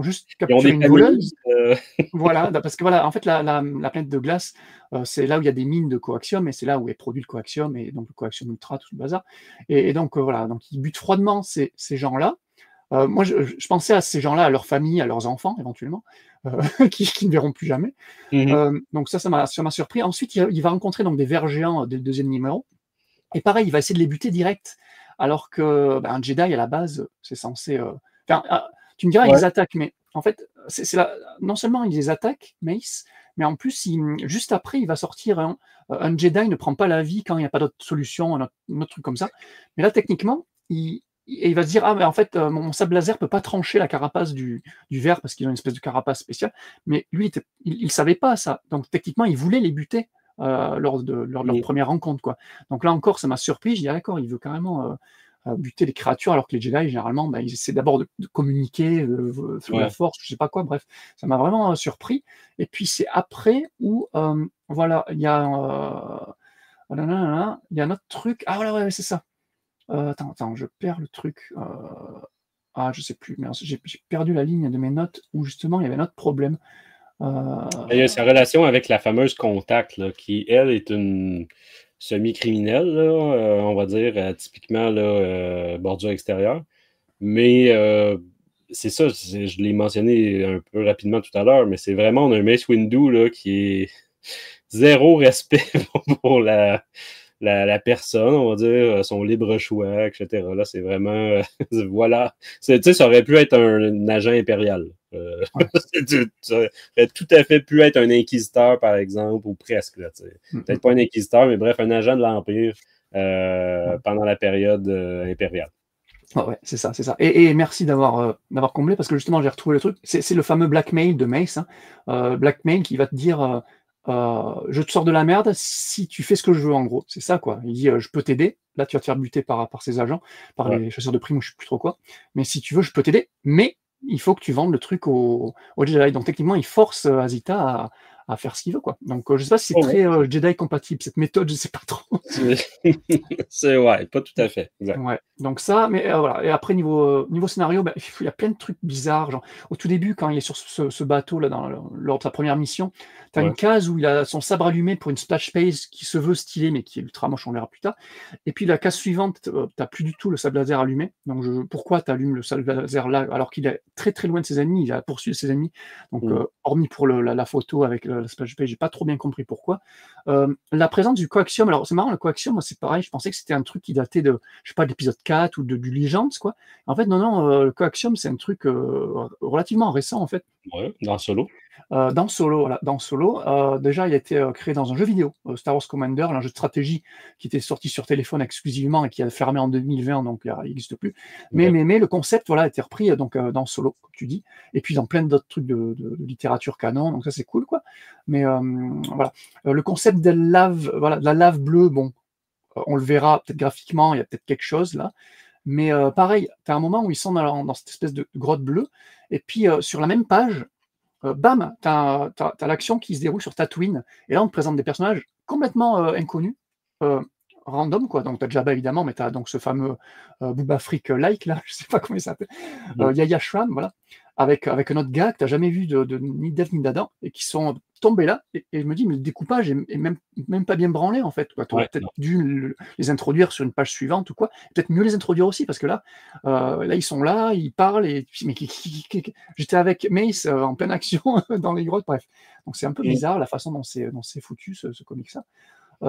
juste Ils ont capturer des une familles. voleuse. Voilà, parce que voilà, en fait, la planète de glace, c'est là où il y a des mines de coaxium et c'est là où est produit le coaxium et donc le coaxium ultra, tout le bazar. Et donc voilà, donc ils butent froidement ces gens-là. Moi, je pensais à ces gens-là, à leur famille, à leurs enfants éventuellement, qui ne verront plus jamais. Donc ça m'a surpris. Ensuite, il va rencontrer donc des vers géants dès le 2e numéro. Et pareil, il va essayer de les buter direct, alors que un Jedi à la base, c'est censé. Tu me diras, ils attaquent, mais en fait, non seulement ils les attaquent, Mace, mais en plus, juste après, il va sortir un Jedi ne prend pas la vie quand il n'y a pas d'autre solution, un autre truc comme ça. Mais là, techniquement, il va se dire, mais en fait, mon sable laser peut pas trancher la carapace du ver parce qu'ils ont une espèce de carapace spéciale. Mais lui, il savait pas ça. Donc techniquement, il voulait les buter lors de leur première rencontre, quoi. Donc là encore, ça m'a surpris. Je dis, d'accord, il veut carrément buter les créatures, alors que les Jedi, généralement, ils essaient d'abord de communiquer sur la force, je sais pas quoi. Bref, ça m'a vraiment surpris. Et puis c'est après où, voilà, il y a un autre truc. Ah voilà, ouais, c'est ça. Attends, je perds le truc. Je sais plus. Mais j'ai perdu la ligne de mes notes où justement il y avait un autre problème. Il y a sa relation avec la fameuse Contact, là, qui, elle, est une semi-criminelle, là, on va dire, typiquement là, bordure extérieure. Mais c'est ça, je l'ai mentionné un peu rapidement tout à l'heure, mais c'est vraiment un Mace Windu là, qui est zéro respect pour la personne, on va dire, son libre choix, etc. Là, c'est vraiment... voilà. Tu sais, ça aurait pu être un agent impérial. Ça aurait tout à fait pu être un inquisiteur, par exemple, ou presque. Peut-être pas un inquisiteur, mais bref, un agent de l'Empire pendant la période impériale. Ouais, c'est ça. Et merci d'avoir comblé, parce que justement, j'ai retrouvé le truc. C'est le fameux blackmail de Mace. Blackmail qui va te dire... je te sors de la merde si tu fais ce que je veux, en gros. C'est ça, quoi. Il dit, je peux t'aider. Là, tu vas te faire buter par ces agents, par les chasseurs de primes ou je sais plus trop quoi. Mais si tu veux, je peux t'aider. Mais il faut que tu vendes le truc au Jedi. Donc, techniquement, il force Azita à faire ce qu'il veut, quoi. Donc, je sais pas si c'est très Jedi compatible, cette méthode, je sais pas trop. C'est ouais, pas tout à fait. Exact. Ouais. Donc ça, mais voilà. Et après, niveau scénario, il y a plein de trucs bizarres. Genre, au tout début, quand il est sur ce bateau là, lors de sa première mission, t'as une case où il a son sabre allumé pour une splash page qui se veut stylée, mais qui est ultra moche, on verra plus tard. Et puis la case suivante, t'as plus du tout le sabre laser allumé. Donc pourquoi t'allumes le sabre laser là, alors qu'il est très très loin de ses ennemis, il a poursuivi ses ennemis. Donc hormis pour la photo avec la splash page, j'ai pas trop bien compris pourquoi. La présence du coaxium, alors c'est marrant, le coaxium, moi c'est pareil, je pensais que c'était un truc qui datait de, je sais pas, de l'épisode 4 ou du Legends, quoi. En fait, non, le coaxium, c'est un truc relativement récent, en fait. Ouais, dans Solo. Dans Solo, voilà. Dans Solo, déjà, il a été créé dans un jeu vidéo, Star Wars Commander, un jeu de stratégie qui était sorti sur téléphone exclusivement et qui a fermé en 2020, donc il n'existe plus. Mais le concept, voilà, a été repris donc dans Solo, comme tu dis, et puis dans plein d'autres trucs de littérature canon, donc ça c'est cool, quoi. Mais voilà, le concept de la lave bleue, bon, on le verra peut-être graphiquement, il y a peut-être quelque chose là. Mais pareil, tu as un moment où ils sont dans cette espèce de grotte bleue, et puis sur la même page, bam, tu as l'action qui se déroule sur Tatooine, et là on te présente des personnages complètement inconnus, random, quoi. Donc tu as Jabba évidemment, mais tu as donc ce fameux Booba Frick-like, là, je sais pas comment il s'appelle, Yaya Shram, voilà, avec un autre gars que tu n'as jamais vu ni d'Eve ni d'Adam, et qui sont tombés là, et je me dis, mais le découpage est même pas bien branlé, en fait. Tu aurais peut-être dû les introduire sur une page suivante ou quoi, peut-être mieux les introduire aussi, parce que là, ils sont là, ils parlent, et mais j'étais avec Mace en pleine action dans les grottes, bref. Donc c'est un peu bizarre la façon dont c'est foutu, ce comic-là.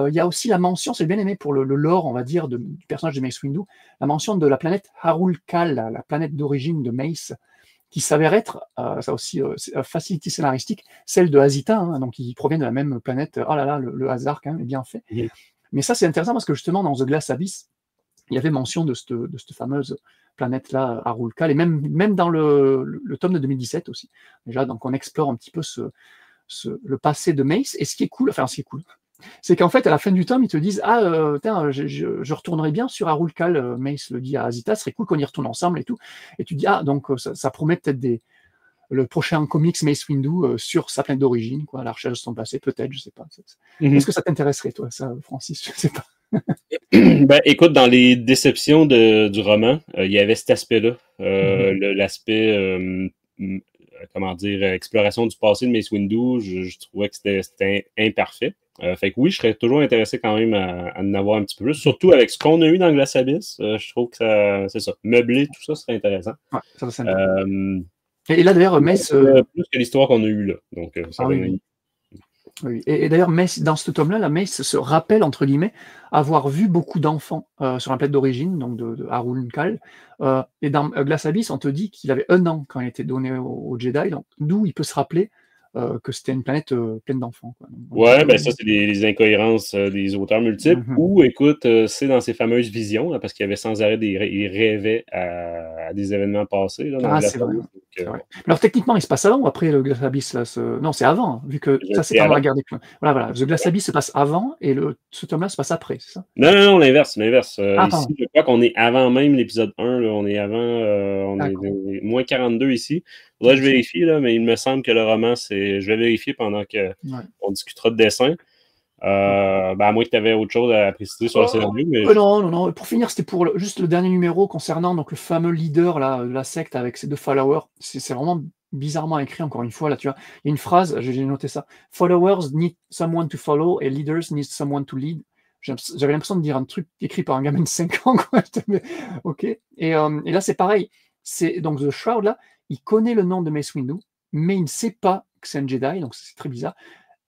Il y a aussi la mention, c'est bien aimé pour le lore, on va dire, du personnage de Mace Windu, la mention de la planète Harul Kal, la planète d'origine de Mace, qui s'avère être, ça aussi, facilité scénaristique, celle de Azita, hein, donc ils proviennent de la même planète. Oh là là, le hasard quand même est bien fait. Mais ça, c'est intéressant parce que justement, dans The Glass Abyss, il y avait mention de cette fameuse planète-là, Harul Kal, et même dans le tome de 2017 aussi. Déjà, donc on explore un petit peu le passé de Mace, et ce qui est cool, c'est qu'en fait, à la fin du tome, ils te disent, je retournerai bien sur Harul Kal, Mace le dit à Azita, ce serait cool qu'on y retourne ensemble et tout. Et tu dis, donc ça promet peut-être le prochain comics Mace Windu sur sa planète d'origine, quoi, à la recherche de son passé, peut-être, je sais pas. Est-ce que ça t'intéresserait, toi, ça, Francis? Je sais pas. Ben, écoute, dans les déceptions du roman, il y avait cet aspect-là. L'aspect, comment dire, exploration du passé de Mace Windu, je trouvais que c'était imparfait. Fait que oui, je serais toujours intéressé quand même à en avoir un petit peu plus, surtout avec ce qu'on a eu dans Glass Abyss. Je trouve que c'est ça. Meubler, tout ça serait intéressant. Ouais, ça va sympa. Et là, d'ailleurs, Mace... plus que l'histoire qu'on a eue là. Donc, ça va oui. Oui. Et d'ailleurs, Mace, dans ce tome-là, Mace se rappelle, entre guillemets, avoir vu beaucoup d'enfants sur la planète d'origine, donc de Harun Kal. Et dans Glass Abyss, on te dit qu'il avait 1 an quand il était donné aux Jedi, donc d'où il peut se rappeler que c'était une planète pleine d'enfants. Ouais, ben ça, c'est les incohérences des auteurs multiples. Ou, écoute, c'est dans ces fameuses visions, là, parce qu'il y avait sans arrêt il rêvait à des événements passés. Là, c'est vrai. Vrai. Alors, techniquement, il se passe avant ou après le Glass Abyss là, Non, c'est avant, vu que ça, c'est pendant la guerre des clones. Voilà. The Glass Abyss se passe avant et ce tome-là se passe après, c'est ça? Non, l'inverse. Ici, je crois qu'on est avant même l'épisode 1. Là, on est avant, on est moins 42 ici. Là, je vérifie, là, mais il me semble que le roman, je vais vérifier pendant qu'on discutera de dessin. À moins que tu avais autre chose à préciser sur le scénario. Mais non. Pour finir, c'était pour juste le dernier numéro concernant donc, le fameux leader là, de la secte avec ses 2 followers. C'est vraiment bizarrement écrit, encore une fois. Là, tu vois, il y a une phrase, j'ai noté ça. Followers need someone to follow et leaders need someone to lead. J'avais l'impression de dire un truc écrit par un gamin de 5 ans. Quoi. Mais, ok. Et là, c'est pareil. Donc, The Shroud, là, il connaît le nom de Mace Windu, mais il ne sait pas que c'est un Jedi, donc c'est très bizarre.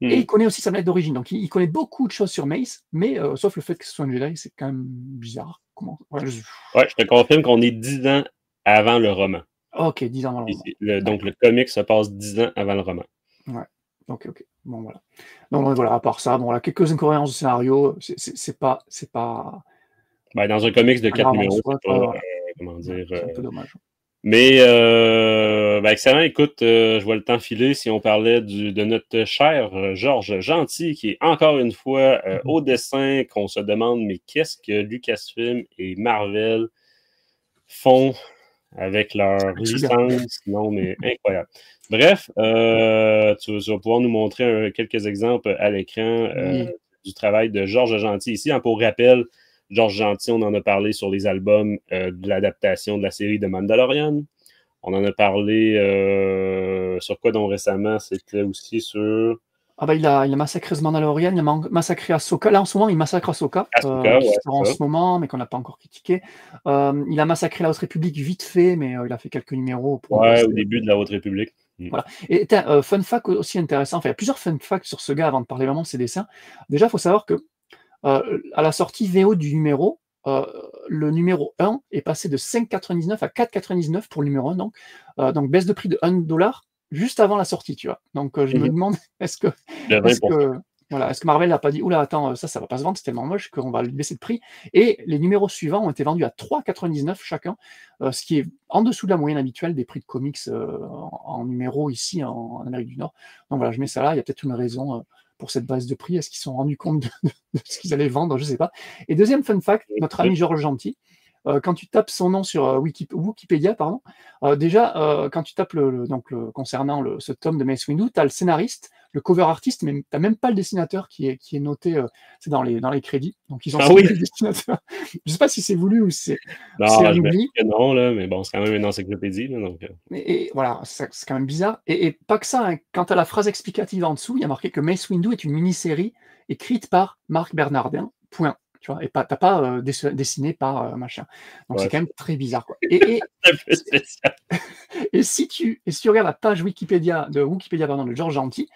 Et il connaît aussi sa planète d'origine. Donc, il connaît beaucoup de choses sur Mace, mais sauf le fait que ce soit un Jedi, c'est quand même bizarre. Comment je te confirme qu'on est 10 ans avant le roman. Ok, 10 ans avant le roman. Donc, le comic se passe 10 ans avant le roman. Ouais. Ok. Bon, voilà. Donc, voilà, à part ça, là, quelques incohérences de scénario, c'est pas... Ben, dans un comics de 4 numéros, c'est pas... comment dire... c'est un peu dommage. Mais, excellent. Écoute, je vois le temps filer. Si on parlait de notre cher Georges Gentil, qui est encore une fois au dessin, qu'on se demande, mais qu'est-ce que Lucasfilm et Marvel font avec leur licence? Non, mais incroyable. Bref, tu vas pouvoir nous montrer quelques exemples à l'écran du travail de Georges Gentil ici. Pour rappel, Georges Gentil, on en a parlé sur les albums de l'adaptation de la série de Mandalorian. On en a parlé sur quoi donc récemment? C'était aussi sur... il a massacré The Mandalorian, il a massacré Ahsoka. Là, en ce moment, il massacre Ahsoka qui sort en ce moment, mais qu'on n'a pas encore critiqué. Il a massacré la Haute République vite fait, mais il a fait quelques numéros. Au début de la Haute République. Voilà. Et fun fact aussi intéressant, il y a plusieurs fun facts sur ce gars avant de parler vraiment de ses dessins. Déjà, il faut savoir que à la sortie VO du numéro, le numéro 1 est passé de 5,99 à 4,99 pour le numéro 1, donc baisse de prix de $1 juste avant la sortie, tu vois. Donc je me demande, est-ce que Marvel n'a pas dit, oula, attends, ça va pas se vendre, c'est tellement moche qu'on va lui baisser de prix. Et les numéros suivants ont été vendus à 3,99 chacun, ce qui est en dessous de la moyenne habituelle des prix de comics en numéro ici en Amérique du Nord. Donc voilà, je mets ça là, il y a peut-être une raison pour cette baisse de prix. Est-ce qu'ils se sont rendus compte de ce qu'ils allaient vendre? Je ne sais pas. Et deuxième fun fact, notre ami Georges Gentil, quand tu tapes son nom sur Wikipédia, déjà, quand tu tapes concernant ce tome de Mace Windu, tu as le scénariste, le cover artiste, mais tu n'as même pas le dessinateur qui est noté, c'est dans les crédits. Donc ils ont le dessinateur. Je ne sais pas si c'est voulu ou c'est un oubli. Non, là, mais bon, c'est quand même une encyclopédie. Là, donc... Et voilà, c'est quand même bizarre. Et pas que ça, hein, quant à la phrase explicative en dessous, il y a marqué que Mace Windu est une mini-série écrite par Marc Bernardin, point. Tu vois, et t'as pas dessiné par machin. Donc c'est quand même très bizarre, quoi. Et un peu spécial. Et si tu regardes la page Wikipédia de Georges Gentil,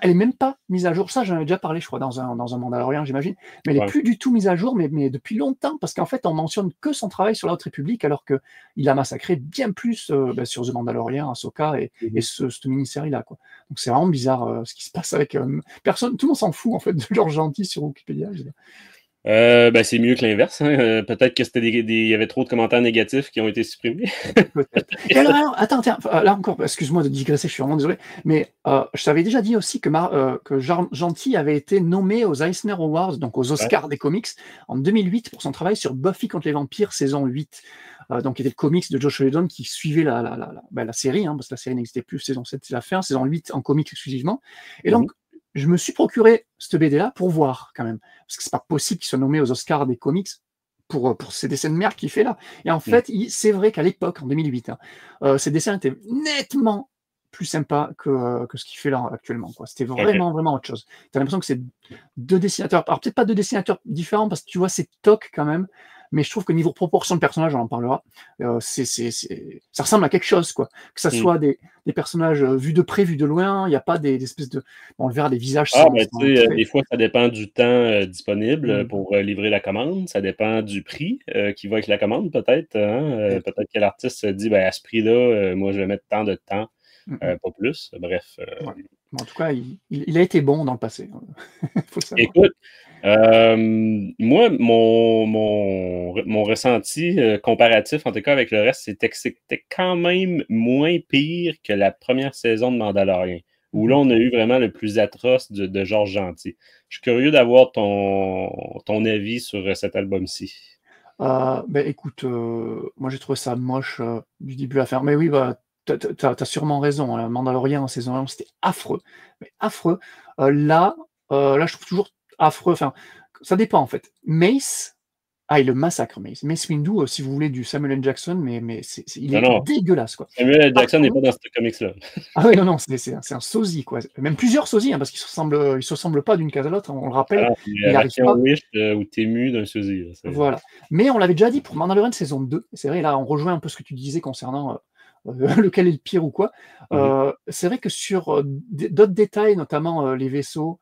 elle est même pas mise à jour. Ça, j'en avais déjà parlé, je crois, dans un Mandalorian, j'imagine. Mais elle est plus du tout mise à jour, mais depuis longtemps, parce qu'en fait, on mentionne que son travail sur la Haute République, alors qu'il a massacré bien plus sur The Mandalorian, Ahsoka et cette mini-série-là, quoi. Donc c'est vraiment bizarre ce qui se passe avec personne. Tout le monde s'en fout, en fait, de Georges Gentil sur Wikipédia. C'est mieux que l'inverse. Hein. Peut-être que il y avait trop de commentaires négatifs qui ont été supprimés. Peut-être. Et alors, attends, là encore, excuse-moi de digresser, je suis vraiment désolé, mais je t'avais déjà dit aussi que Gentil avait été nommé aux Eisner Awards, donc aux Oscars des comics, en 2008 pour son travail sur Buffy contre les vampires, saison 8. Donc, il était le comics de Josh Whedon qui suivait la série, hein, parce que la série n'existait plus, saison 7 c'est la fin, saison 8 en comics exclusivement. Et donc, je me suis procuré cette BD-là pour voir quand même. Parce que c'est pas possible qu'il soit nommé aux Oscars des comics pour ces dessins de merde qu'il fait là. Et en fait, c'est vrai qu'à l'époque, en 2008, ces dessins étaient nettement plus sympas que ce qu'il fait là actuellement. C'était vraiment, vraiment autre chose. Tu as l'impression que c'est deux dessinateurs, alors peut-être pas deux dessinateurs différents, parce que tu vois, c'est toc quand même, mais je trouve que niveau proportion de personnages, on en parlera, ça ressemble à quelque chose, quoi. Que ça soit des personnages vus de près, vus de loin, il n'y a pas des espèces de... On le verra, des visages Ah, sans... ben, sans tu sais, traits. des fois, ça dépend du temps disponible Mm. pour livrer la commande. Ça dépend du prix qui va avec la commande, peut-être. Peut-être que l'artiste se dit, ben, à ce prix-là, moi, je vais mettre tant de temps, pas plus. Bref. Ouais. Bon, en tout cas, il a été bon dans le passé. Faut le savoir. Écoute, moi, mon ressenti comparatif, en tout cas avec le reste, c'était que c'était quand même moins pire que la première saison de Mandalorian, où là, on a eu vraiment le plus atroce de Georges Gentil. Je suis curieux d'avoir ton avis sur cet album-ci. Ben, écoute, moi j'ai trouvé ça moche du début à la fin. Mais oui, bah, t'as sûrement raison. Hein. Mandalorian en saison 1, c'était affreux. Mais affreux. Là, je trouve toujours affreux. Enfin, ça dépend en fait. Mace, il le massacre, Mace. Mace Windu, si vous voulez, du Samuel L. Jackson, mais il Non, est non, dégueulasse, quoi. Samuel L. Jackson n'est Affreux. pas dans ce comics-là. Ah oui, non, c'est un sosie, quoi. Même plusieurs sosies, hein, parce qu'ils se ressemblent pas d'une case à l'autre, on le rappelle. Alors, Il n'arrive version pas. Wish ou Temu d'un sosie. Voilà. Mais on l'avait déjà dit pour Mandalorian saison 2. C'est vrai, là, on rejoint un peu ce que tu disais concernant lequel est le pire ou quoi. C'est vrai que sur d'autres détails, notamment les vaisseaux,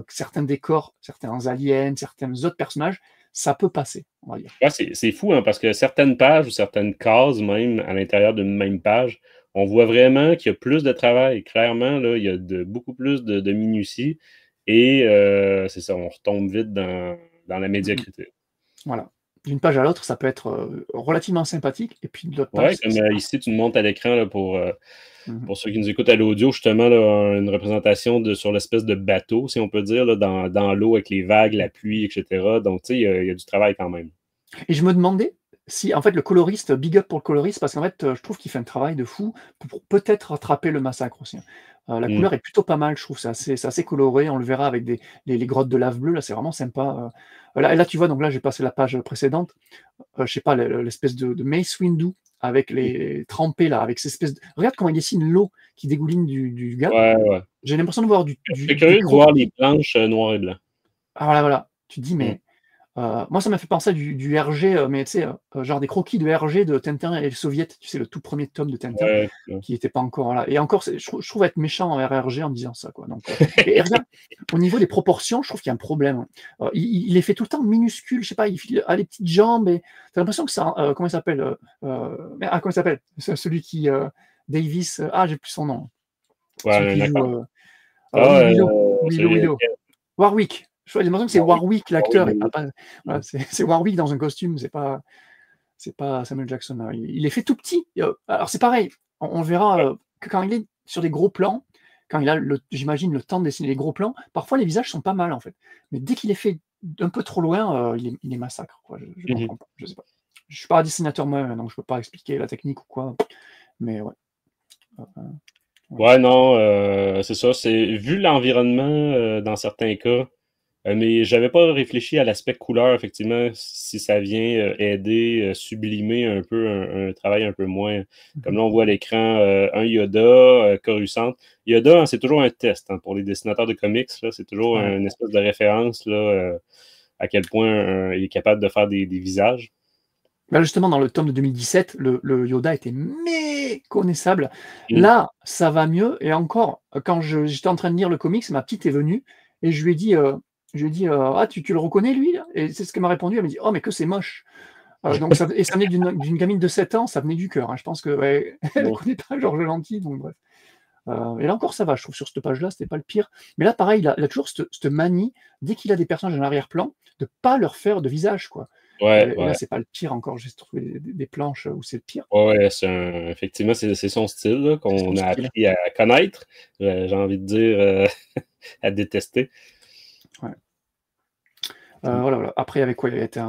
certains décors, certains aliens, certains autres personnages, ça peut passer, on va dire. Ouais, c'est fou, hein, parce que certaines pages ou certaines cases, même à l'intérieur d'une même page, on voit vraiment qu'il y a plus de travail. Clairement, là, il y a beaucoup plus de minutie. Et c'est ça, on retombe vite dans la médiocrité. Voilà. D'une page à l'autre, ça peut être relativement sympathique. Et puis de l'autre Ouais, page, comme ici, tu me montres à l'écran là, pour ceux qui nous écoutent à l'audio, justement, là, une représentation sur l'espèce de bateau, si on peut dire, là, dans l'eau avec les vagues, la pluie, etc. Donc, tu sais, il y a du travail quand même. Et je me demandais si, en fait, le coloriste, big up pour le coloriste, parce qu'en fait, je trouve qu'il fait un travail de fou pour peut-être rattraper le massacre aussi. La couleur est plutôt pas mal, je trouve, c'est assez coloré, on le verra avec les grottes de lave bleue, là, c'est vraiment sympa. Là, tu vois, donc là, j'ai passé la page précédente, je sais pas, l'espèce de Mace Windu avec les trempés, là, avec ces espèces de... Regarde comment il dessine l'eau qui dégouline du gars. Ouais, ouais. J'ai l'impression de voir Je suis curieux de voir les planches noires et blancs. Ah, voilà. Tu te dis, mais... moi, ça m'a fait penser à du RG, mais tu sais, genre des croquis de RG de Tintin et les Soviets, tu sais, le tout premier tome de Tintin, qui n'était pas encore là. Et encore, je trouve être méchant envers RG en disant ça, quoi. Donc, et regarde, au niveau des proportions, je trouve qu'il y a un problème. Il les fait tout le temps minuscules, je sais pas, il a les petites jambes, et t'as l'impression que ça, comment il s'appelle comment il s'appelle celui qui, Davis, j'ai plus son nom. Celui qui joue, Willow. Warwick. J'ai l'impression que c'est Warwick l'acteur, et pas... Voilà, c'est Warwick dans un costume, c'est pas Samuel Jackson. Là. Il est fait tout petit. Alors c'est pareil, on verra que quand il est sur des gros plans, quand il a, j'imagine, le temps de dessiner les gros plans, parfois les visages sont pas mal en fait. Mais dès qu'il est fait un peu trop loin, il est massacre. Quoi. Je comprends pas, je sais pas. Je suis pas un dessinateur moi, donc je peux pas expliquer la technique ou quoi. Mais ouais. Ouais, non, c'est ça. Vu l'environnement dans certains cas, mais j'avais pas réfléchi à l'aspect couleur, effectivement, si ça vient aider, sublimer un peu un travail un peu moins. Comme là, on voit à l'écran un Yoda, Coruscant. Yoda, hein, c'est toujours un test pour les dessinateurs de comics. C'est toujours une espèce de référence à quel point il est capable de faire des visages. Là, justement, dans le tome de 2017, le Yoda était méconnaissable. Là, ça va mieux. Et encore, quand j'étais en train de lire le comics, ma petite est venue et je lui ai dit, tu le reconnais, lui là? Et c'est ce qu'elle m'a répondu. Elle m'a dit, oh, mais que c'est moche. Donc ça venait d'une gamine de 7 ans, ça venait du cœur. Hein. Je pense qu'elle ne connaît pas Georges Lanty, donc bref. Et là encore, ça va, je trouve, sur cette page-là, c'était pas le pire. Mais là, pareil, il a toujours cette manie, dès qu'il a des personnages en arrière-plan, de ne pas leur faire de visage, quoi. Et là, c'est pas le pire encore, j'ai trouvé des planches où c'est le pire. Ouais, effectivement, c'est son style qu'on a appris à connaître, j'ai envie de dire à détester. Ouais. Voilà. Après, avec quoi il était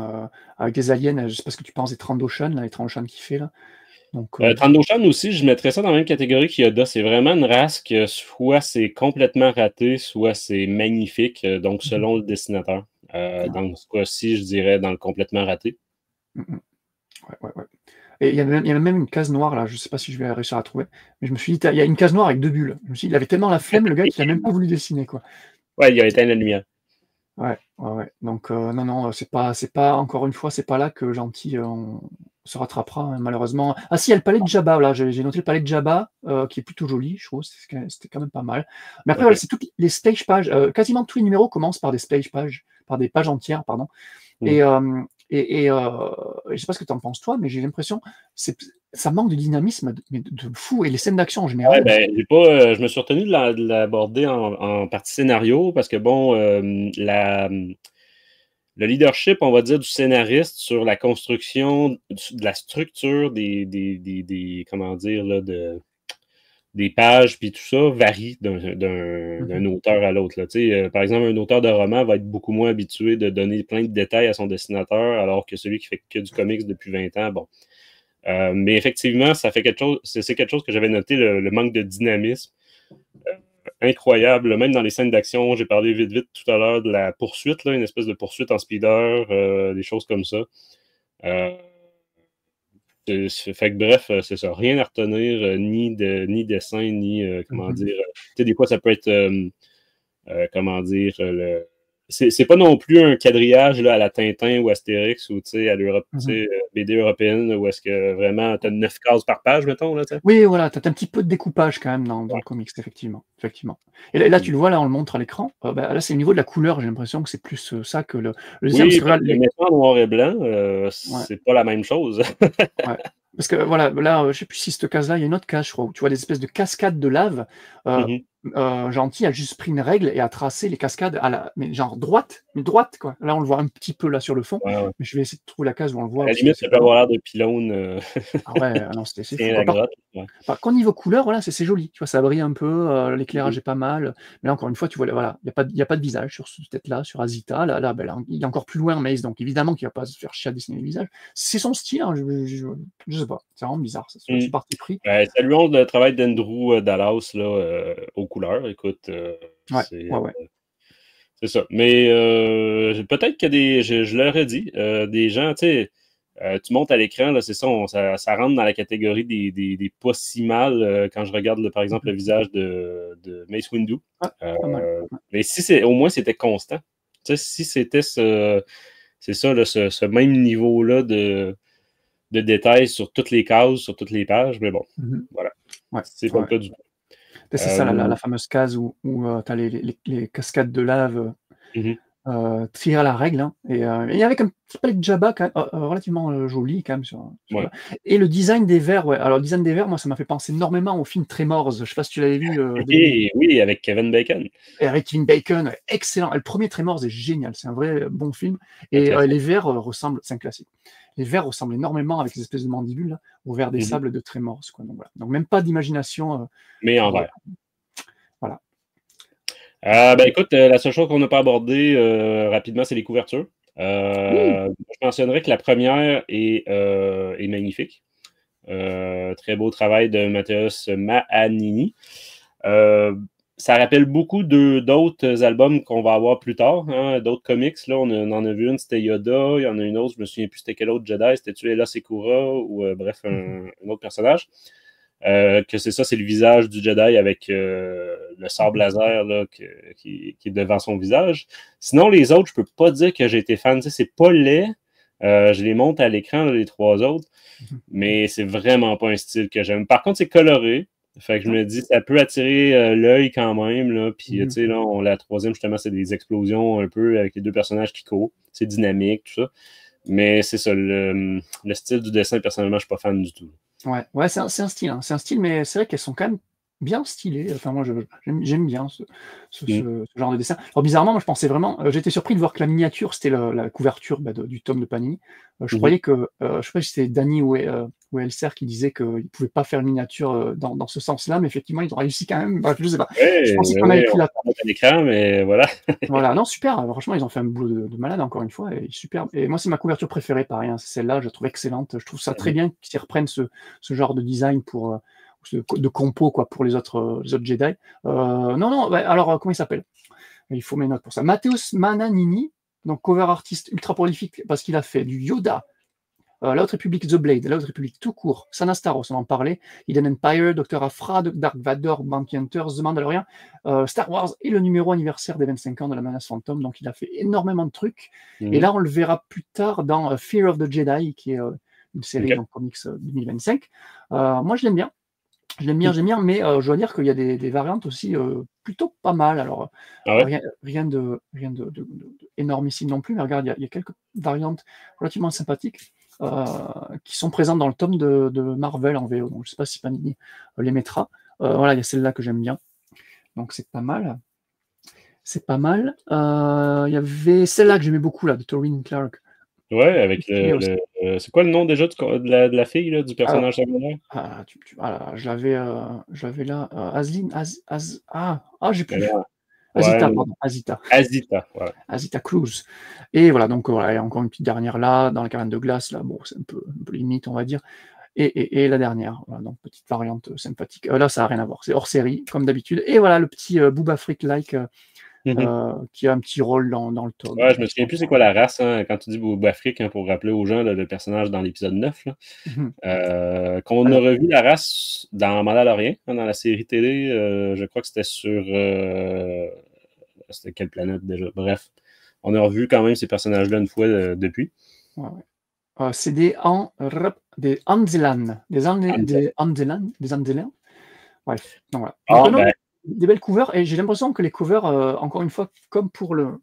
avec des aliens, je sais pas ce que tu penses des Trandoshan, là, les Trandoshan qu'il fait là. Donc, Trandoshan aussi, je mettrais ça dans la même catégorie qu'Yoda. C'est vraiment une race que soit c'est complètement raté, soit c'est magnifique, donc selon le dessinateur. Dans ce cas-ci, je dirais dans le complètement raté. Ouais. Et il y a même une case noire là, je sais pas si je vais réussir à trouver, mais je me suis dit, il y a une case noire avec 2 bulles. Je me suis dit, il avait tellement la flemme, le gars, qu'il a même pas voulu dessiner, quoi. Ouais, il a éteint la lumière. Ouais. Donc, non, c'est pas encore une fois, c'est pas là que Gentil, on se rattrapera, hein, malheureusement. Ah si, il y a le palais de Jabba, là, j'ai noté le palais de Jabba, qui est plutôt joli, je trouve, c'était quand même pas mal. Mais après, Ok. voilà, c'est toutes les stage pages, quasiment tous les numéros commencent par des stage pages, par des pages entières, pardon. Et je sais pas ce que tu en penses toi, mais j'ai l'impression ça manque de dynamisme de fou. Et les scènes d'action en Ouais, général. ben, je me suis retenu de l'aborder en partie scénario parce que, bon, le leadership, on va dire, du scénariste sur la construction de la structure comment dire, là, des pages puis tout ça varie d'un auteur à l'autre. Par exemple, un auteur de roman va être beaucoup moins habitué de donner plein de détails à son dessinateur, alors que celui qui fait que du comics depuis 20 ans, bon. Mais effectivement, ça fait quelque chose. C'est quelque chose que j'avais noté, le manque de dynamisme. Incroyable. Même dans les scènes d'action, j'ai parlé vite tout à l'heure de la poursuite, là, une espèce de poursuite en speeder, des choses comme ça. Fait que bref, c'est ça. Rien à retenir, ni dessin, ni comment dire. Tu sais, des fois, ça peut être comment dire c'est pas non plus un quadrillage là, à la Tintin ou Astérix ou à l'Europe, BD européenne où est-ce que vraiment tu as 9 cases par page, mettons. Là, oui, voilà, tu as un petit peu de découpage quand même dans le comics, effectivement. Et là, tu le vois, là, on le montre à l'écran. Là, c'est au niveau de la couleur, j'ai l'impression que c'est plus ça que le deuxième. Oui, parce que maintenant, noir et blanc, c'est pas la même chose. Ouais. Parce que voilà, là, je sais plus si cette case-là, il y a une autre case, je crois, où tu vois des espèces de cascades de lave. Gentil a juste pris une règle et a tracé les cascades mais genre droite, quoi. Là, on le voit un petit peu là sur le fond, ouais. mais je vais essayer de trouver la case où on le voit. À la limite, ça peut avoir l'air de pylône. Ah ouais, non, c'est fou. La grotte, Par contre, niveau couleur, voilà, c'est joli. Tu vois, ça brille un peu, l'éclairage est pas mal. Mais là, encore une fois, tu vois, voilà, il n'y a pas de visage sur cette tête-là, sur Azita. Là, il est encore plus loin, Mace, donc évidemment qu'il va pas se faire chier à dessiner les visages. C'est son style, hein, je sais pas, c'est vraiment bizarre, c'est parti pris. Saluons le travail d'Andrew Dallas là, aux couleurs. Écoute, c'est ça. Mais peut-être que je l'aurais dit, des gens, tu sais, tu montes à l'écran, là, c'est ça, ça rentre dans la catégorie des pas si mal quand je regarde, par exemple, le visage de Mace Windu. Mais si au moins c'était constant. Tu sais, si c'était c'est ça, là, ce même niveau-là de détails sur toutes les cases, sur toutes les pages, mais bon, voilà. C'est pas le cas du tout. C'est ça, la fameuse case où tu as les cascades de lave tirées à la règle. Hein, et avec un petit palais de Jabba quand même, relativement joli quand même. Et le design des vers, alors le design des vers, moi ça m'a fait penser énormément au film Tremors. Je sais pas si tu l'avais vu. Oui, avec Kevin Bacon. Et avec Kevin Bacon, excellent. Et le premier Tremors est génial, c'est un vrai bon film. Et les vers ressemblent, c'est un classique. Les vers ressemblent énormément avec ces espèces de mandibules là, aux vers des sables de Tremors. Quoi. Donc, voilà. Donc même pas d'imagination. Mais en vert. Voilà. Écoute, la seule chose qu'on n'a pas abordée rapidement, c'est les couvertures. Je mentionnerais que la première est magnifique. Très beau travail de Mateusz Mahanini. Ça rappelle beaucoup d'autres albums qu'on va avoir plus tard, hein, d'autres comics. Là, on en a vu une, c'était Yoda. Il y en a une autre, je me souviens plus c'était quel autre Jedi. C'était-tu Ella Secura ou bref, un autre personnage. Que c'est ça, c'est le visage du Jedi avec le sable laser là, qui est devant son visage. Sinon, les autres, je peux pas dire que j'ai été fan. Tu sais, c'est pas laid. Je les monte à l'écran, là, les trois autres. Mais c'est vraiment pas un style que j'aime. Par contre, c'est coloré. Fait que je me dis, ça peut attirer l'œil quand même. Là. Puis, tu sais, là, la troisième, justement, c'est des explosions un peu avec les deux personnages qui courent. C'est dynamique, tout ça. Mais c'est ça, le style du dessin, personnellement, je suis pas fan du tout. Ouais, c'est un style, hein. C'est un style, mais c'est vrai qu'elles sont quand même bien stylé. Enfin, moi, j'aime bien ce genre de dessin. Alors, bizarrement, moi, je pensais vraiment. J'étais surpris de voir que la miniature, c'était la couverture du tome de Panini. Je croyais que. Je sais pas si c'était Danny ou Elser qui disait qu'ils ne pouvaient pas faire une miniature dans ce sens-là, mais effectivement, ils ont réussi quand même. Bref, je sais pas. Je pensais qu'on avait pris la. On à l'écran, mais voilà. Voilà, non, super. Franchement, ils ont fait un boulot de malade, encore une fois. Et super. Et moi, c'est ma couverture préférée, pareil. C'est celle-là, je la trouve excellente. Je trouve ça très bien qu'ils reprennent ce genre de design pour. De compo quoi pour les autres Jedi. Non, alors comment il s'appelle? Il faut mes notes pour ça. Matthäus Mananini, donc cover artiste ultra prolifique parce qu'il a fait du Yoda, La Haute République The Blade, La Haute République tout court, Sanastaros, on en parlait, Hidden Empire, Dr. Afra, Dark Vador, Bounty Hunters, The Mandalorian, Star Wars et le numéro anniversaire des 25 ans de la menace fantôme. Donc il a fait énormément de trucs. Et là on le verra plus tard dans Fear of the Jedi, qui est une série en comics 2025. Moi je l'aime bien. J'aime bien, mais je dois dire qu'il y a des variantes aussi plutôt pas mal. Alors, rien de énormissime non plus, mais regarde, il y a quelques variantes relativement sympathiques qui sont présentes dans le tome de Marvel en VO. Donc, je ne sais pas si Panini les mettra. Voilà, il y a celle-là que j'aime bien. Donc, c'est pas mal. Il y avait celle-là que j'aimais beaucoup, là, de Torrin Clark. Ouais, avec c'est quoi le nom déjà de la fille, là, du personnage secondaire? Je l'avais là. Asline, j'ai plus. Azita, pardon. Azita, voilà. Azita Cruz. Et voilà, donc voilà, il y a encore une petite dernière là, dans la caverne de glace, là, bon, c'est un peu limite, on va dire. Et la dernière, voilà, donc petite variante sympathique. Là, ça n'a rien à voir, c'est hors série, comme d'habitude. Et voilà, le petit Booba Freak-like. Qui a un petit rôle dans le tome. Ouais, je me souviens plus c'est quoi la race, hein, quand tu dis Boba Frick, hein, pour rappeler aux gens là, le personnage dans l'épisode 9. Là. Qu'on a revu la race dans Mandalorian, hein, dans la série télé. Je crois que c'était sur... c'était quelle planète déjà? Bref, on a revu quand même ces personnages-là une fois depuis. C'est des Anzelan. Des Anzelan. Bref, donc voilà. Des belles covers, et j'ai l'impression que les covers, encore une fois, comme pour le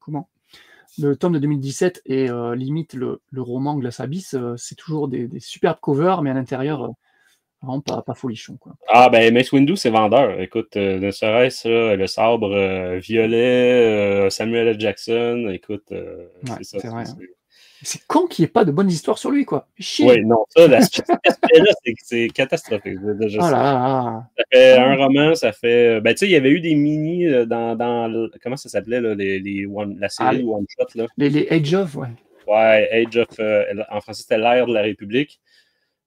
tome de 2017 et limite le roman Glace Abyss, c'est toujours des superbes covers, mais à l'intérieur, vraiment pas folichon, quoi. Mace Windu, c'est vendeur. Écoute, ne serait-ce le sabre violet, Samuel L. Jackson, écoute, c'est ça. C'est vrai. C'est con qu'il n'y ait pas de bonnes histoires sur lui, quoi. Oui, non, ça, l'aspect-là, c'est catastrophique. Ça fait un roman, ça fait... tu sais, il y avait eu des mini dans comment ça s'appelait, là, la série One Shot, là. Les Age of, ouais. Ouais, Age of... en français, c'était l'ère de la République.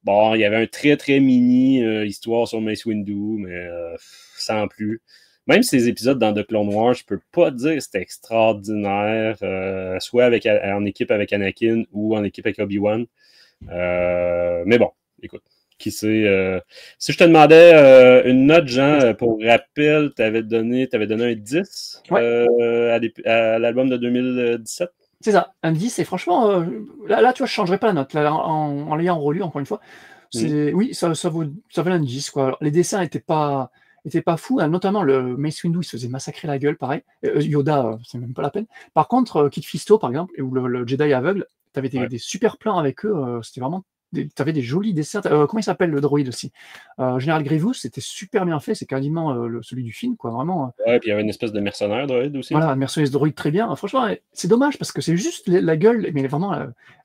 Bon, il y avait un très, très mini histoire sur Mace Windu, mais sans plus. Même ces épisodes dans The Clone Wars, je peux pas dire que c'était extraordinaire, soit en équipe avec Anakin ou en équipe avec Obi-Wan. Mais bon, écoute, qui sait. Si je te demandais une note, Jean, pour rappel, tu avais donné un 10 à l'album de 2017? C'est ça, un 10, et franchement, là, tu vois, je ne changerais pas la note. Là, en l'ayant relu, encore une fois, oui, ça vaut un 10, quoi. Alors, les dessins n'étaient pas fou, notamment le Mace Windu, il se faisait massacrer la gueule, pareil. Yoda, c'est même pas la peine. Par contre, Kit Fisto, par exemple, ou le Jedi aveugle, t'avais des super plans avec eux, c'était vraiment... T'avais des jolis dessins. Comment il s'appelle le droïde aussi? Général Grievous, c'était super bien fait, c'est quasiment celui du film, quoi, vraiment. Ouais, puis il y avait une espèce de mercenaire droïde aussi. Voilà, un mercenaire droïde très bien. Franchement, c'est dommage, parce que c'est juste la gueule, mais vraiment,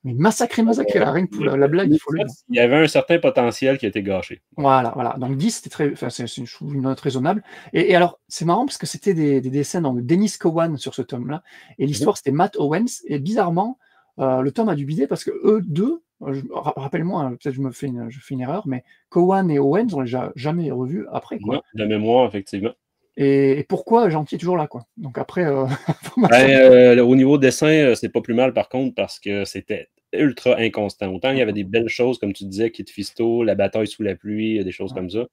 mais massacré, rien que pour la blague, il faut le dire. Il y avait un certain potentiel qui a été gâché. Voilà. Donc 10, c'était c'est une note raisonnable. Et alors, c'est marrant, parce que c'était des dessins de Dennis Cowan sur ce tome-là, et l'histoire, c'était Matt Owens, et bizarrement, le tome a dû bider, parce que eux deux, rappelle-moi, peut-être je fais une erreur, mais Cowan et Owens, on les a jamais revus après, quoi. Non, de mémoire, effectivement. Et pourquoi Gentil est toujours là, quoi. Donc après... au niveau dessin, c'est pas plus mal, par contre, parce que c'était ultra inconstant. Autant il y avait des belles choses, comme tu disais, Kit Fisto, la bataille sous la pluie, des choses comme ça.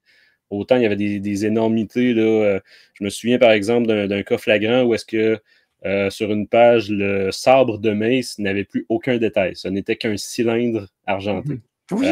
Autant il y avait des énormités, là. Je me souviens, par exemple, d'un cas flagrant où est-ce que sur une page, le sabre de Mace n'avait plus aucun détail. Ce n'était qu'un cylindre argenté. Oui,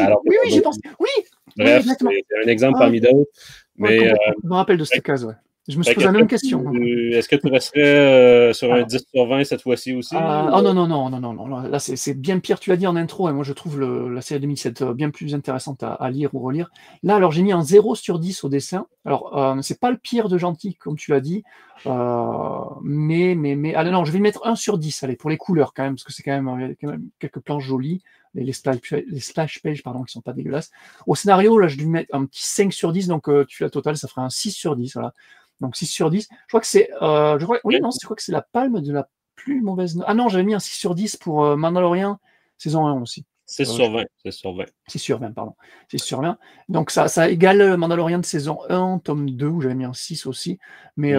j'y pense. Oui. Bref, c'est un exemple parmi d'autres. Mais, je me rappelle de cette case, ouais. Je me suis posé la même question. Est-ce que tu resterais sur un 10 sur 20 cette fois-ci aussi? Oh non. Là, c'est bien pire. Tu l'as dit en intro, et moi je trouve la série 2007 bien plus intéressante à lire ou relire. Là, alors j'ai mis un 0 sur 10 au dessin. Alors, c'est pas le pire de gentil, comme tu l'as dit. Mais allez, non, je vais mettre 1 sur 10, allez, pour les couleurs quand même, parce que c'est quand même quelques planches jolies. Les splash pages, pardon, qui sont pas dégueulasses. Au scénario, là, je vais lui mettre un petit 5 sur 10, donc tu fais la totale, ça fera un 6 sur 10, voilà. Donc 6 sur 10. Je crois que c'est. Je crois que c'est la palme de la plus mauvaise note. Ah non, j'avais mis un 6 sur 10 pour Mandalorian, saison 1 aussi. 6 sur 20. 6 sur 20. 6 sur 20, pardon. 6 sur 20. Donc ça égale Mandalorian de saison 1, tome 2, où j'avais mis un 6 aussi. Mais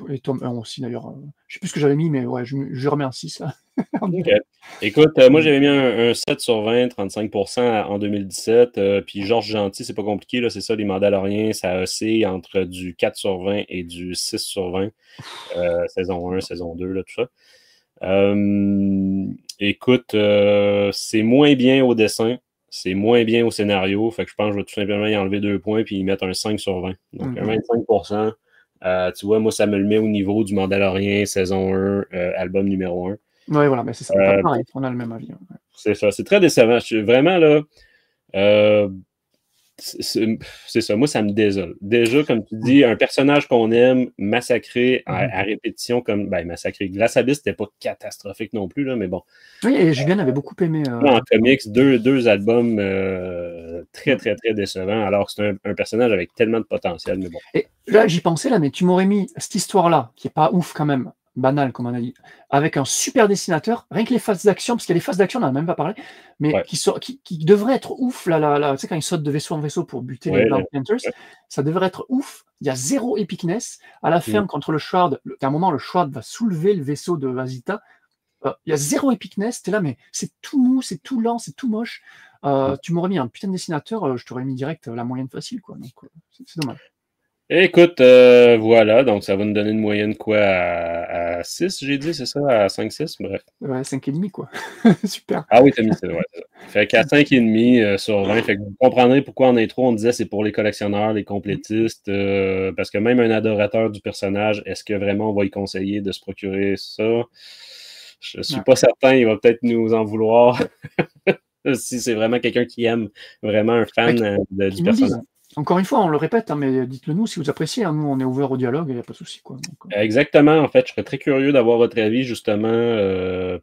et tome 1 aussi d'ailleurs. Je sais plus ce que j'avais mis, mais ouais, je remets un 6 là. Okay. Écoute, moi j'avais mis un 7 sur 20, 35% en 2017. Puis Georges Gentil, c'est pas compliqué, là, c'est ça, les Mandaloriens, ça oscille entre du 4 sur 20 et du 6 sur 20. Saison 1, saison 2, là, tout ça. Écoute, c'est moins bien au dessin, c'est moins bien au scénario. Fait que je pense que je vais tout simplement y enlever 2 points puis y mettre un 5 sur 20. Donc un 25%. Tu vois, moi, ça me le met au niveau du Mandalorian, saison 1, album numéro 1. Oui, voilà, mais c'est ça. Pareil, on a le même avis. Ouais. C'est ça, c'est très décevant. Vraiment, là, c'est ça, moi, ça me désole. Déjà, comme tu dis, un personnage qu'on aime, massacré à répétition, comme, massacré. Glass Abyss, c'était pas catastrophique non plus, là, mais bon. Oui, et Julien avait beaucoup aimé. En comics, deux albums très, très, très décevants, alors que c'est un personnage avec tellement de potentiel, mais bon. Et là, j'y pensais, là, mais tu m'aurais mis cette histoire-là, qui est pas ouf quand même, banal, comme on a dit, avec un super dessinateur, rien que les phases d'action, parce qu'il y a des phases d'action, on n'en a même pas parlé, mais qui devraient être ouf, là, tu sais, quand ils sautent de vaisseau en vaisseau pour buter les Bounty Hunters, ça devrait être ouf. Il y a zéro epicness. À la fin, contre le Shroud, à un moment, le Shroud va soulever le vaisseau de Vazita. Il y a zéro epicness. T'es là, mais c'est tout mou, c'est tout lent, c'est tout moche. Tu m'aurais mis un putain de dessinateur, je t'aurais mis direct la moyenne facile, quoi. Donc, c'est dommage. Écoute, voilà, donc ça va nous donner une moyenne quoi à 6, j'ai dit, c'est ça, à 5-6, bref. Ouais, 5,5 quoi. Super. Ah oui, t'as mis ça, ouais. Fait qu'à 5,5 sur 20, fait que vous comprendrez pourquoi en intro on disait c'est pour les collectionneurs, les complétistes, parce que même un adorateur du personnage, est-ce que vraiment on va y conseiller de se procurer ça? Je suis pas certain, il va peut-être nous en vouloir si c'est vraiment quelqu'un qui aime vraiment un fan du personnage. Encore une fois, on le répète, hein, mais dites-le nous si vous appréciez. Hein, nous, on est ouvert au dialogue, il n'y a pas de souci. Exactement. En fait, je serais très curieux d'avoir votre avis, justement.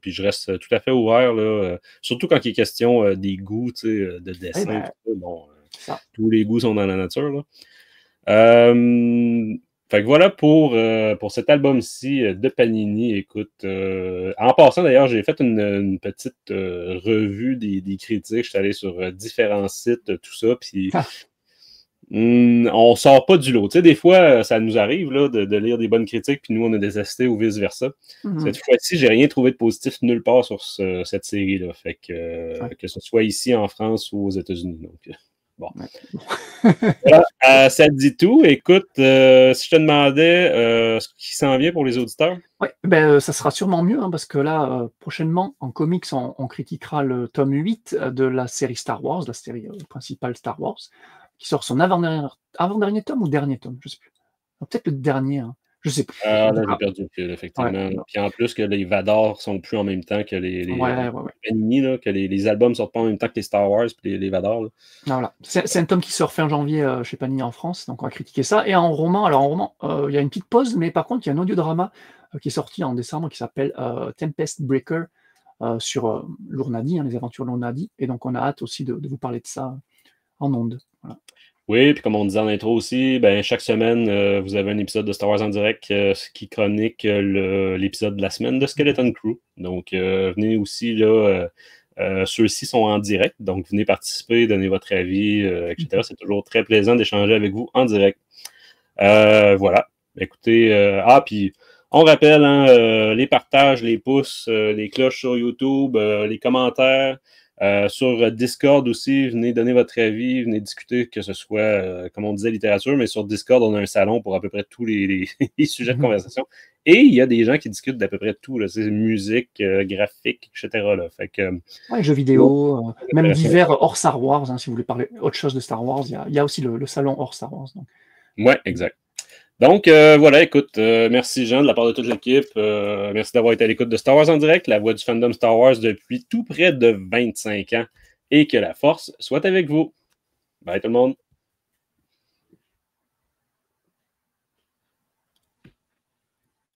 Puis je reste tout à fait ouvert, là, surtout quand il est question des goûts de dessin. Bon, tous les goûts sont dans la nature. Là. Fait que voilà pour cet album-ci de Panini. Écoute, en passant d'ailleurs, j'ai fait une petite revue des critiques. Je suis allé sur différents sites, tout ça. Puis. On sort pas du lot. Tu sais, des fois, ça nous arrive là, de lire des bonnes critiques, puis nous, on a détesté ou vice-versa. Cette fois-ci, j'ai rien trouvé de positif nulle part sur cette série-là. Fait que ce soit ici, en France ou aux États-Unis. Donc, bon. Voilà, ça dit tout. Écoute, si je te demandais ce qui s'en vient pour les auditeurs. Oui, ça sera sûrement mieux, hein, parce que là, prochainement, en comics, on critiquera le tome 8 de la série Star Wars, la série principale Star Wars, qui sort son avant-dernier tome ou dernier tome, je sais plus. Peut-être le dernier, hein. Je sais plus. Là, j'ai perdu le fil, effectivement. Ouais. Puis en plus que les Vador sont plus en même temps que les Panini, là, que les albums sortent pas en même temps que les Star Wars et les Vador. Voilà. C'est un tome qui sort fin janvier chez Panini en France, donc on va critiquer ça. Et en roman, il y a une petite pause, mais par contre, il y a un audiodrama qui est sorti en décembre qui s'appelle Tempest Breaker sur Lournadi, les aventures Lournadi. Et donc on a hâte aussi de vous parler de ça en ondes. Voilà. Oui, puis comme on disait en intro aussi, chaque semaine, vous avez un épisode de Star Wars en direct qui chronique l'épisode de la semaine de Skeleton Crew. Donc, venez aussi, là, ceux-ci sont en direct, donc venez participer, donner votre avis, etc. C'est toujours très plaisant d'échanger avec vous en direct. Voilà. Écoutez, puis on rappelle, hein, les partages, les pouces, les cloches sur YouTube, les commentaires. Sur Discord aussi, venez donner votre avis, venez discuter, que ce soit, comme on disait, littérature, mais sur Discord, on a un salon pour à peu près tous les sujets de conversation. Et il y a des gens qui discutent d'à peu près tout, là, musique, graphique, etc. Là. Fait que, jeux vidéo, même divers hors Star Wars, hein, si vous voulez parler autre chose de Star Wars, il y a aussi le salon hors Star Wars. Donc. Ouais, exact. Donc, voilà, écoute, merci Jean de la part de toute l'équipe. Merci d'avoir été à l'écoute de Star Wars en direct, la voix du fandom Star Wars depuis tout près de 25 ans. Et que la force soit avec vous. Bye tout le monde.